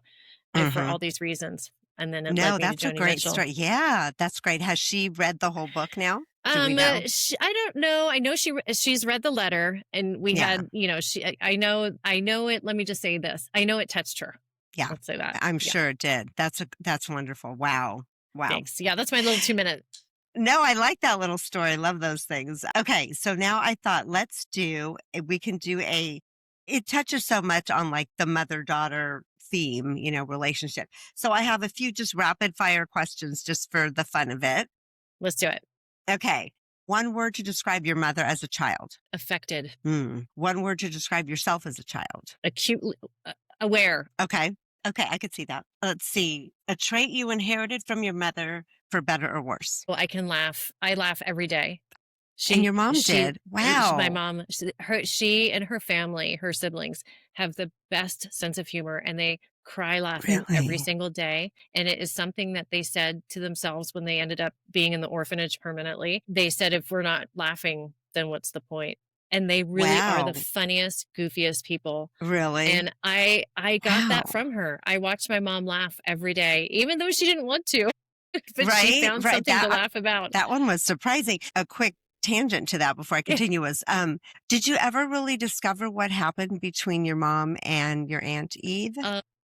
for all these reasons. And then it led me that's to a Joni great Mitchell. story. Yeah, that's great. Has she read the whole book now? Do we know? I don't know. I know she's read the letter, and we had, you know, I know it. Let me just say this. I know it touched her. Yeah. Let's say that. I'm sure it did. That's wonderful. Wow. Thanks. Yeah. That's my little 2 minute. No, I like that little story. I love those things. Okay. So now I thought we can do it touches so much on like the mother-daughter theme, you know, relationship. So I have a few just rapid fire questions just for the fun of it. Let's do it. Okay. One word to describe your mother as a child. Affected. One word to describe yourself as a child. Acutely aware. Okay. I could see that. Let's see. A trait you inherited from your mother, for better or worse. Well, I can laugh. I laugh every day. And your mom did. Wow. My mom, she and her family, her siblings, have the best sense of humor, and they cry laughing every single day. And it is something that they said to themselves when they ended up being in the orphanage permanently. They said, if we're not laughing, then what's the point? And they really are the funniest, goofiest people. Really? And I got that from her. I watched my mom laugh every day, even though she didn't want to. But she found something to laugh about. That one was surprising. A quick tangent to that before I continue was, did you ever really discover what happened between your mom and your Aunt Eve?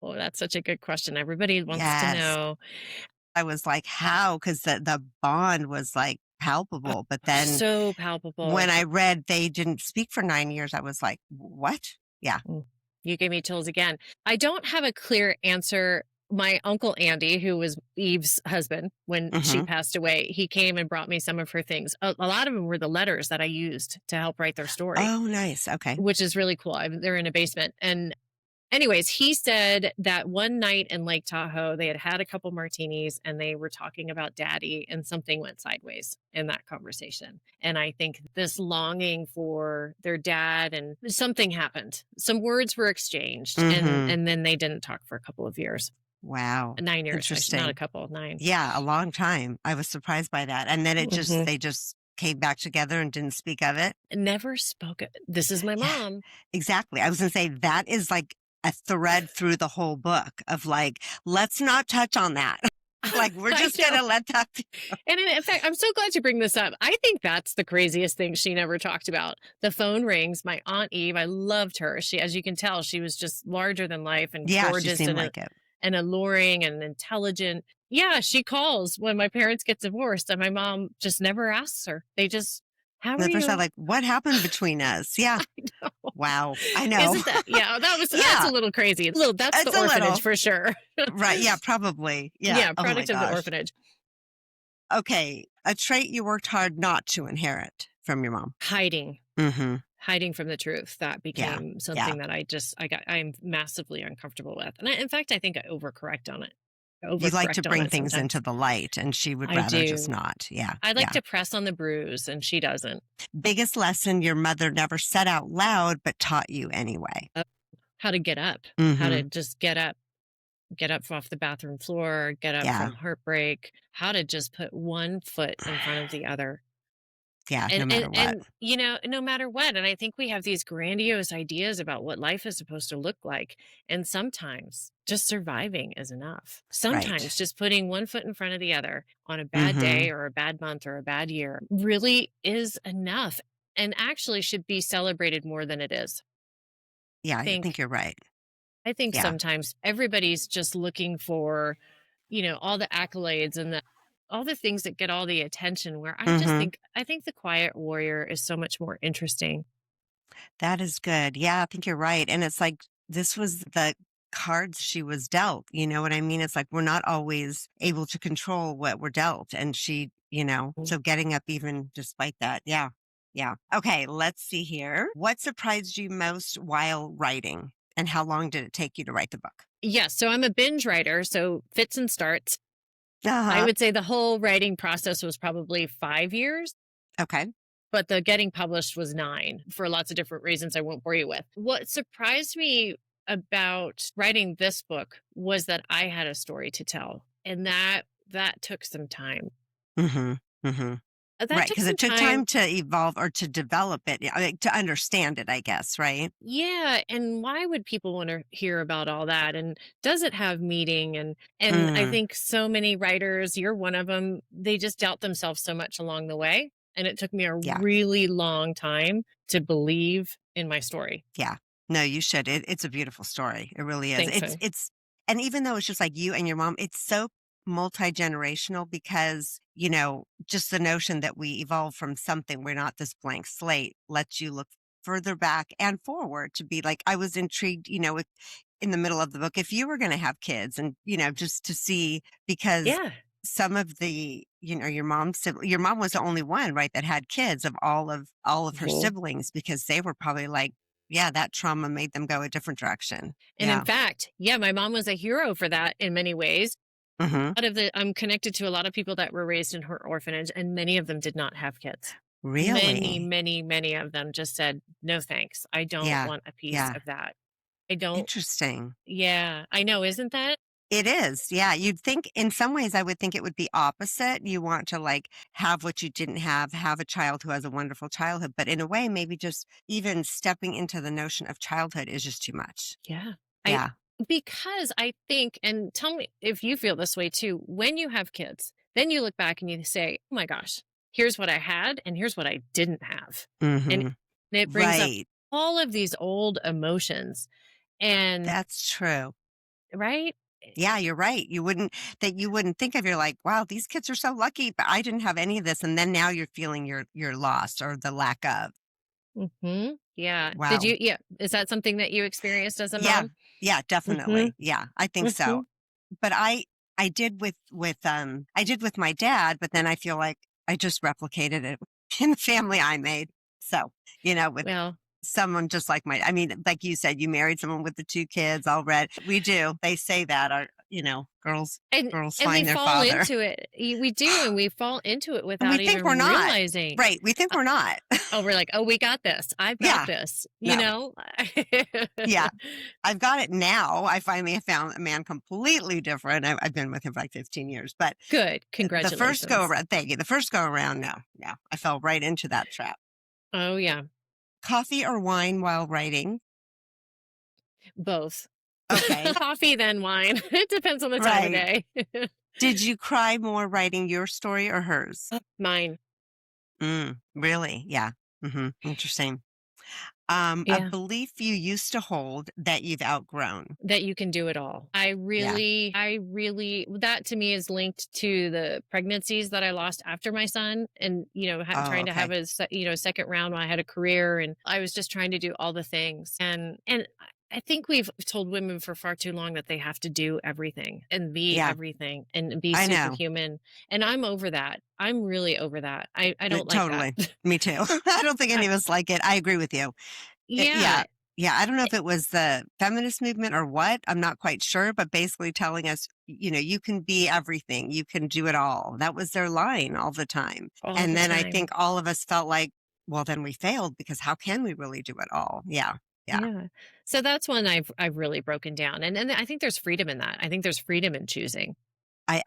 Oh, that's such a good question. Everybody wants to know. I was like, how? Because the bond was like palpable. But then so palpable. When I read they didn't speak for 9 years, I was like, what? Yeah. You gave me chills again. I don't have a clear answer. My uncle Andy, who was Eve's husband when she passed away, he came and brought me some of her things. A lot of them were the letters that I used to help write their story. Oh, nice. Okay. Which is really cool. They're in a basement. And anyways, he said that one night in Lake Tahoe, they had a couple martinis and they were talking about daddy, and something went sideways in that conversation. And I think this longing for their dad, and something happened. Some words were exchanged, and then they didn't talk for a couple of years. Wow. 9 years. Interesting. Not a couple, 9. Yeah, a long time. I was surprised by that. And then they just came back together and didn't speak of it. Never spoke. This is my mom. Exactly. I was going to say that is like a thread through the whole book of like, let's not touch on that. Like, we're just going to let that be. And in fact, I'm so glad you bring this up. I think that's the craziest thing she never talked about. The phone rings. My Aunt Eve, I loved her. She, as you can tell, she was just larger than life and gorgeous. She seemed like it. And alluring and intelligent. Yeah, she calls when my parents get divorced, and my mom just never asks her. They just, how are you? Said, like, what happened between us? Yeah. I know. Wow. I know. Isn't that, that's a little crazy. That's the orphanage for sure. Right. Yeah, probably. Yeah. Yeah, product of the orphanage. Okay. A trait you worked hard not to inherit from your mom. Hiding. Hiding from the truth. That became something that I'm massively uncomfortable with. And in fact, I think I overcorrect on it. You'd like to bring things into the light, and she would rather just not. Yeah. I like to press on the bruise, and she doesn't. Biggest lesson your mother never said out loud, but taught you anyway. How to get up. How to just get up. get up off the bathroom floor, get up Yeah. from heartbreak, how to just put one foot in front of the other. Yeah. And No and matter what. and you know, no matter what, and I think we have these grandiose ideas about what life is supposed to look like, and sometimes just surviving is enough. Right. Sometimes just putting one foot in front of the other on a bad Mm-hmm. day or a bad month or a bad year really is enough and actually should be celebrated more than it is. Yeah. I I think think you're right. I think Yeah. sometimes everybody's just looking for, all the accolades and all the things that get all the attention where Mm-hmm. I think the quiet warrior is so much more interesting. That is good. Yeah, I think you're right. And it's like this was the cards she was dealt. You know what I mean? It's like we're not always able to control what we're dealt. And so getting up even despite that. Yeah. Yeah. Okay, let's see here. What surprised you most while writing? And how long did it take you to write the book? Yes, so I'm a binge writer, so fits and starts. I Uh-huh. would say the whole writing process was probably 5 years, Okay. but the getting published was 9 for lots of different reasons I won't bore you with. What surprised me about writing this book was that I had a story to tell, and that took some time. Mm-hmm. Mm-hmm. That Right. took Because some it took time. time to evolve or to develop it, yeah, like, to understand it, I guess, right? Yeah, and why would people want to hear about all that? And does it have meaning? And I Mm, think so many writers, you're one of them, they just doubt themselves so much along the way. And it took me a yeah. really long time to believe in my story. Yeah. No, you should. It's a beautiful story. It really is. Thanks, It's son. it's and even though it's just like you and your mom, it's so multi-generational because, just the notion that we evolve from something, we're not this blank slate, lets you look further back and forward to be like, I was intrigued, in the middle of the book, if you were going to have kids and, just to see because Yeah. some of your mom was the only one, right, that had kids of all of her Mhm. siblings because they were probably like, yeah, that trauma made them go a different direction. And in Yeah. fact, yeah, my mom was a hero for that in many ways. Hmm. I'm connected to a lot of people that were raised in her orphanage, and many of them did not have kids. Many, Really? many, many of them just said, no, thanks. I don't Yeah. want a piece Yeah. of that. I don't. Interesting. Yeah, I know, isn't that? It is. Yeah. You'd think in some ways I would think it would be opposite. You want to like have what you didn't have a child who has a wonderful childhood. But in a way, maybe just even stepping into the notion of childhood is just too much. Yeah. I Yeah. because I think, and tell me if you feel this way too, when you have kids, then you look back and you say, "Oh my gosh, here's what I had and here's what I didn't have." And Hmm. it brings up Right. all of these old emotions and That's true. right? Yeah, you're right. You wouldn't think of you're like, wow, these kids are so lucky, but I didn't have any of this. And then now you're feeling your loss or the lack of. Mhm. Yeah. Did Wow. you yeah, is that something that you experienced as a Yeah. mom? Yeah, Mhm. definitely. Yeah, I think so. Mhm. But I did with my dad, but then I feel like I just replicated it in the family I made. So, with Well, someone just like I mean, like you said, you married someone with the 2 kids already. We do. They say that our, and girls and we find their fall father. into it. We do, and we fall into it And we without think we're even not. realizing. Right, we think Uh, we're not. oh, we're like, "Oh, we got this. I've got Yeah, this," you no. know? Yeah, I've got it now. I finally have found a man completely different. I've been with him for like 15 years, but Good. the first go Congratulations. around thank you. The first go around, no, no, I fell right into that trap. Oh, yeah. Coffee or wine while writing? Both. Okay, Coffee, then wine. It depends on the time of right. day. Did you cry more writing your story or hers? Mine. Really? Yeah. Interesting. A Yeah. belief you used to hold that you've outgrown. That you can do it all. Yeah. I really, that to me is linked to the pregnancies that I lost after my son and, Oh, trying to have okay. second round when I had a career and I was just trying to do all the things. And I think we've told women for far too long that they have to do everything and be Yeah, everything and be I know. superhuman. And I'm over that. I'm really over that. I don't like that. Totally. Me too. I don't think I, any of us like it. I agree with you. yeah. Yeah. Yeah. I don't know if it was the feminist movement or what. I'm not quite sure, but basically telling us, you can be everything. You can do it all. That was their line all the time. All And the then I time. think all of us felt like, well, then we failed because how can we really do it all? Yeah. Yeah. Yeah. So that's when I've really broken down. And I think there's freedom in that. I think there's freedom in choosing.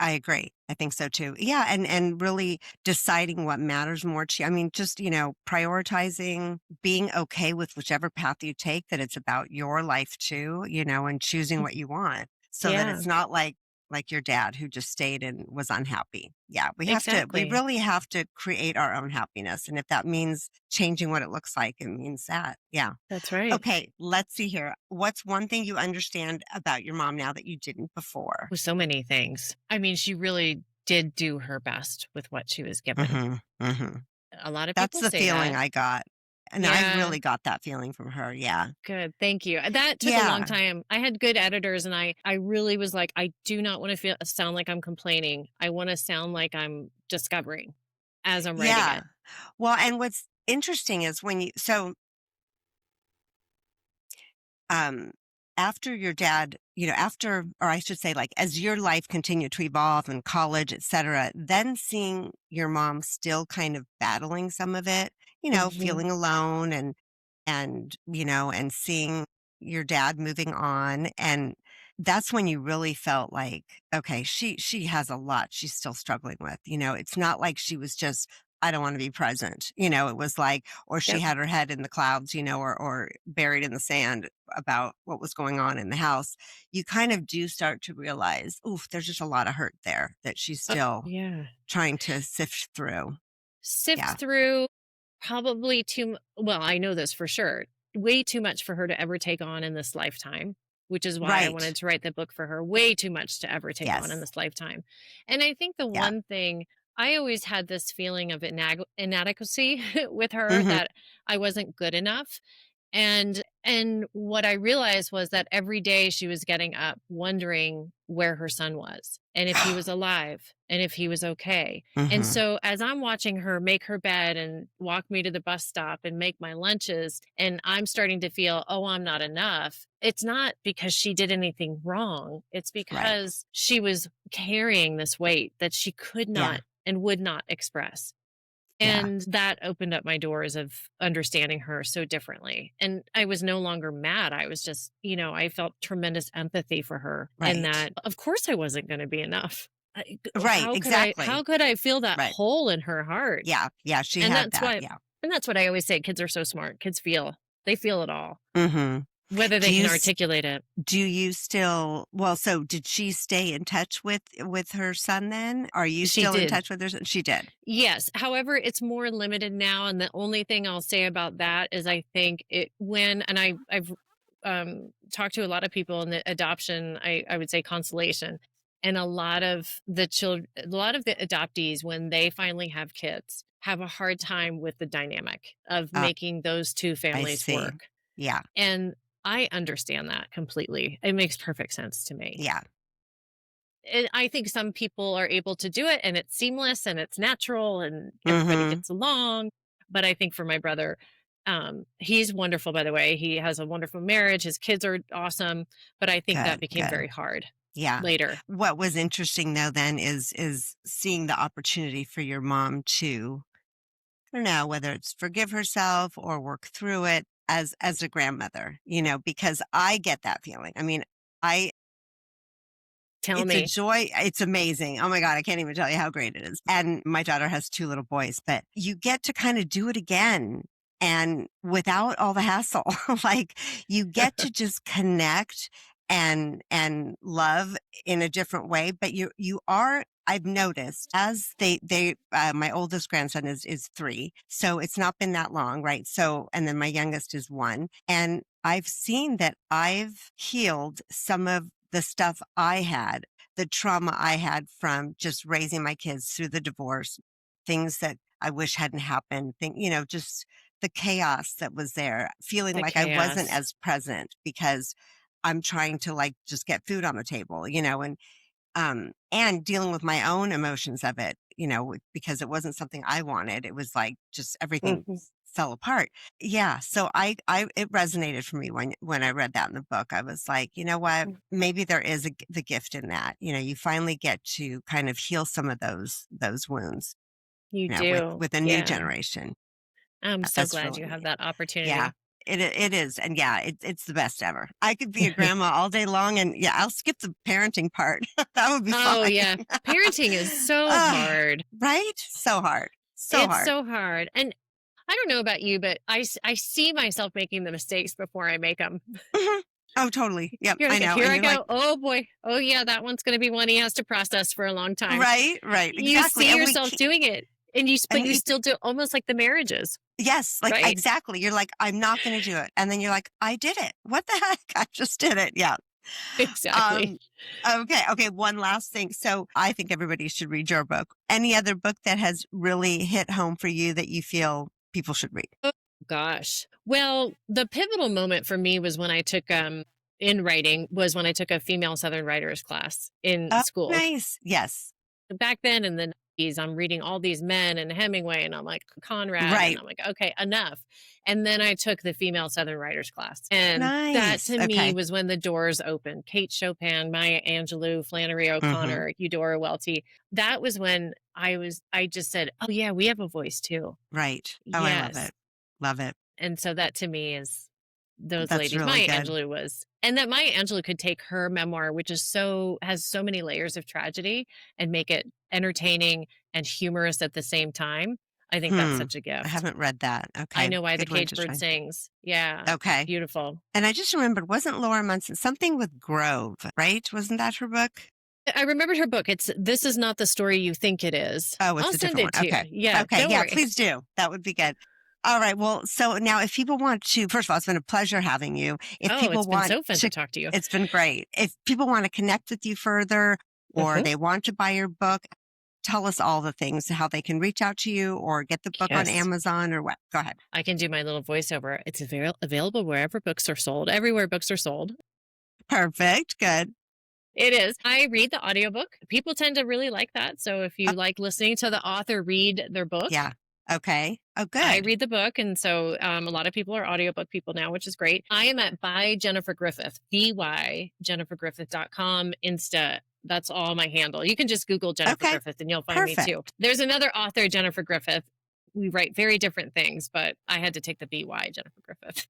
I agree. I think so too. Yeah, and really deciding what matters more to you. I mean, just, prioritizing, being okay with whichever path you take, that it's about your life too, and choosing what you want so that Yeah, it's not like your dad who just stayed and was unhappy. Yeah, we exactly. really have to create our own happiness. And if that means changing what it looks like, it means that. Yeah. That's right. Okay, let's see here. What's one thing you understand about your mom now that you didn't before? With so many things. I mean, she really did do her best with what she was given. Mhm, mhm. A lot of That's people the say feeling that. I got, and I Yeah, really got that feeling from her, yeah. good. Thank you. That took a long Yeah, time. I had good editors and I really was like, I do not want to sound like I'm complaining. I want to sound like I'm discovering as I'm writing yeah. it. Well, and what's interesting is um, after your dad, or I should say, like, as your life continued to evolve in college, et cetera, then seeing your mom still kind of battling some of it, Hmm. feeling alone and seeing your dad moving on. And that's when you really felt like, okay, she has a lot she's still struggling with. It's not like she was just, I don't want to be present. It was like, or she Yep. had her head in the clouds, or buried in the sand about what was going on in the house. You kind of do start to realize, oof, there's just a lot of hurt there that she's still Yeah. trying to sift through. Sift Yeah. through probably well, I know this for sure, way too much for her to ever take on in this lifetime, which is why I Right. wanted to write the book for her, way too much to ever take on in Yes. this lifetime. And I think the Yeah. one thing I always had this feeling of inadequacy with her, Hmm. that I wasn't good enough. And what I realized was that every day she was getting up wondering where her son was and if he was alive and if he was okay. And Hmm. so as I'm watching her make her bed and walk me to the bus stop and make my lunches, and I'm starting to feel, oh, I'm not enough. It's not because she did anything wrong. It's Right. because she was carrying this weight that she could Yeah. not and would not express. Yeah. And that opened up my doors of understanding her so differently. And I was no longer mad. I was just, I felt tremendous empathy for her, and Right. that of course I wasn't going to be enough. Right. How Exactly. could I feel that Right. hole in her heart? Yeah. Yeah. She And had that's that. why Yeah. and that's what I always say, kids are so smart. They feel it all, Hmm. whether Do they you can s- articulate it. do you still, well, so did she stay in touch with her son then? Are you She still in did. touch with her son? She did. Yes. However, it's more limited now. And the only thing I'll say about that is I think I've talked to a lot of people in the adoption, I would say constellation. And a lot of the adoptees, when they finally have kids, have a hard time with the dynamic of Uh, making those two I families see. work. Yeah. And I understand that completely. It makes perfect sense to me. Yeah. And I think some people are able to do it and it's seamless and it's natural and everybody Hmm. gets along. But I think for my brother, he's wonderful, by the way. He has a wonderful marriage. His kids are awesome. But I think that Good. became Good. very hard Yeah. later. What was interesting though then is seeing the opportunity for your mom to, I don't know, whether it's forgive herself or work through it as a grandmother, because I get that feeling. I mean, I Tell it's a me. joy. It's amazing. Oh my God, I can't even tell you how great it is. And my daughter has two little boys, but you get to kind of do it again and without all the hassle. Like you get to just connect and love in a different way, but you are, I've noticed, as my oldest grandson is 3. So it's not been that long, right? So, and then my youngest is 1. And I've seen that I've healed some of the stuff I had, the trauma I had from just raising my kids through the divorce, things that I wish hadn't happened, just the chaos that was there, feeling The like I wasn't chaos. as present because I'm trying to like just get food on the table, and dealing with my own emotions of it, because it wasn't something I wanted. It was like just everything Mhm. fell apart. Yeah. So it resonated for me when I read that in the book. I was like, you know what? Maybe there is the gift in that. You finally get to kind of heal some of those wounds, You with do. with a new Yeah. generation. I'm so That's glad really you have neat. that Yeah. opportunity. It is. And yeah, it's the best ever. I could be a grandma all day long, and yeah, I'll skip the parenting part. That would be Oh, fine. yeah. Parenting is so Ah, hard. right? So hard. So It's hard. so hard. And I don't know about you, but I see myself making the mistakes before I make them. Mhm. Oh, totally. Yep, You're I like, know. here And I you're like, go. Oh boy. Oh yeah, that one's going to be one he has to process for a long time. right, You exactly. see And yourself doing it, and but and you you, still do it almost like the marriages, yes, like right? exactly. You're like, I'm not going to do it. And then you're like, I did it. What the heck? I just did it. Yeah. Exactly. Um, okay. One last thing. So I think everybody should read your book. Any other book that has really hit home for you that you feel people should read? Oh gosh. Well, the pivotal moment for me was when I took in writing was when I took a female Southern writers class in Oh, school. nice. Yes. Back then in the 90s, I'm reading all these men and Hemingway, and I'm like Conrad, and Right. I'm like, okay, enough. And then I took the female Southern writers class, and that Nice. to me Okay. was when the doors opened. Kate Chopin, Maya Angelou, Flannery O'Connor, Eudora Welty. That was when I just said, oh yeah, we have a voice too. Right. Oh, I love Yes. it. Love it. And so that to me is those That's ladies. really Maya good. Angelou was, and that Maya Angelou could take her memoir, which is has so many layers of tragedy, and make it entertaining and humorous at the same time. I think that's such a I gift. haven't read that. I Okay. Know Why the Good one Cage to Bird try. Sings. Yeah. Okay. Beautiful. And I just remembered, wasn't Laura Munson something with Grove, right? Wasn't that her book? I remembered her book. This is not the story you think it is. Oh, it's I'll a send different it one. to Okay. you. Yeah. Okay. Don't Yeah, worry. please do. That would be good. All right. Well, so now if people want to, first of all, it's been a pleasure having you. If people It's been want so fun to talk to you. it's been great. If people want to connect with you further, or they want to buy your book, tell us all the things, how they can reach out to you or get the book on Yes. Amazon or what. Go ahead. I can do my little voiceover. It's available wherever books are sold, everywhere books are sold. Perfect. Good. It is. I read the audiobook. People tend to really like that. So if you like listening to the author read their book, Yeah. Okay. Oh, good. I read the book. And so a lot of people are audiobook people now, which is great. I am at by Jennifer Griffith, BYJenniferGriffith.com, Insta. That's all my handle. You can just Google Jennifer Griffith and you'll find me too. There's another author, Jennifer Griffith. We write very different things, but I had to take the BY Jennifer Griffith.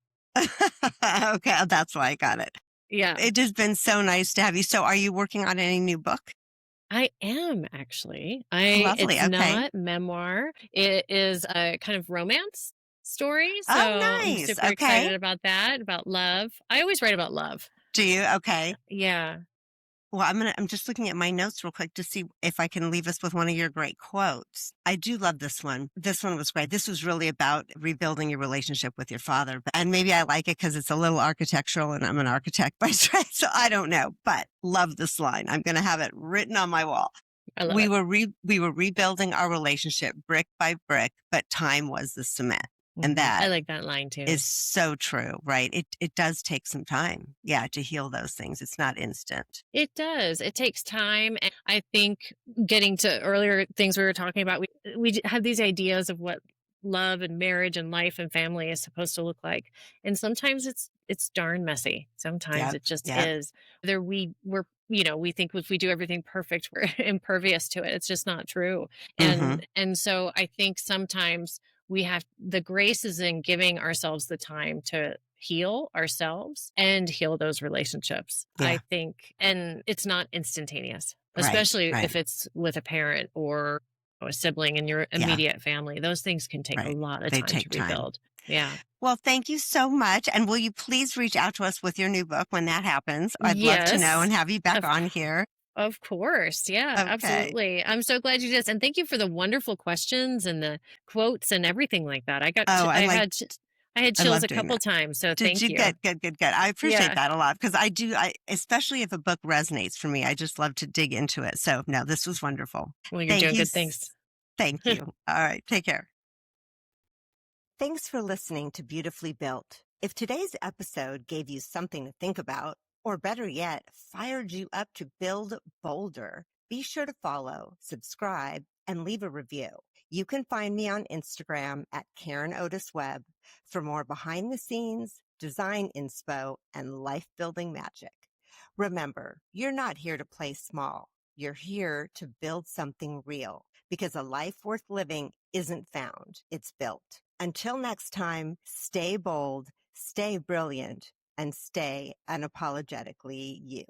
Okay. That's why I got it. Yeah. It has been so nice to have you. So are you working on any new book? I am actually. Lovely. It's Okay. not memoir. It is a kind of romance story. So Oh, I'm nice. super excited about that, about love. I always write about love. Do you? Okay. Yeah. Well, I'm just looking at my notes real quick to see if I can leave us with one of your great quotes. I do love this one. This one was great. This was really about rebuilding your relationship with your father. And maybe I like it because it's a little architectural and I'm an architect by trade. So I don't know, but love this line. I'm going to have it written on my wall. I love We it. were rebuilding our relationship brick by brick, but time was the cement. And that I like that line too. is so true, right? It does take some time, to heal those things. It's not instant. It does. It takes time. And I think getting to earlier things we were talking about, we have these ideas of what love and marriage and life and family is supposed to look like. And sometimes it's darn messy. Sometimes it just is. Whether we think if we do everything perfect, we're impervious to it. It's just not true. And so I think sometimes we have the grace is in giving ourselves the time to heal ourselves and heal those relationships. I think, and it's not instantaneous, especially if it's with a parent or a sibling in your immediate family. Those things can take a lot of time to rebuild. Yeah. Well, thank you so much. And will you please reach out to us with your new book when that happens? I'd love to know and have you back on here. Of course. Yeah, absolutely. I'm so glad you did. And thank you for the wonderful questions and the quotes and everything like that. I had chills a couple times. So thank you. Good. I appreciate that a lot because I especially if a book resonates for me, I just love to dig into it. So no, this was wonderful. Well, you're doing good things. Thank you. All right. Take care. Thanks for listening to Beautifully Built. If today's episode gave you something to think about, or better yet, fired you up to build bolder, be sure to follow, subscribe, and leave a review. You can find me on Instagram at Karen Otis-Webb for more behind the scenes, design inspo, and life building magic. Remember, you're not here to play small. You're here to build something real because a life worth living isn't found. It's built. Until next time, stay bold, Stay brilliant and stay unapologetically you.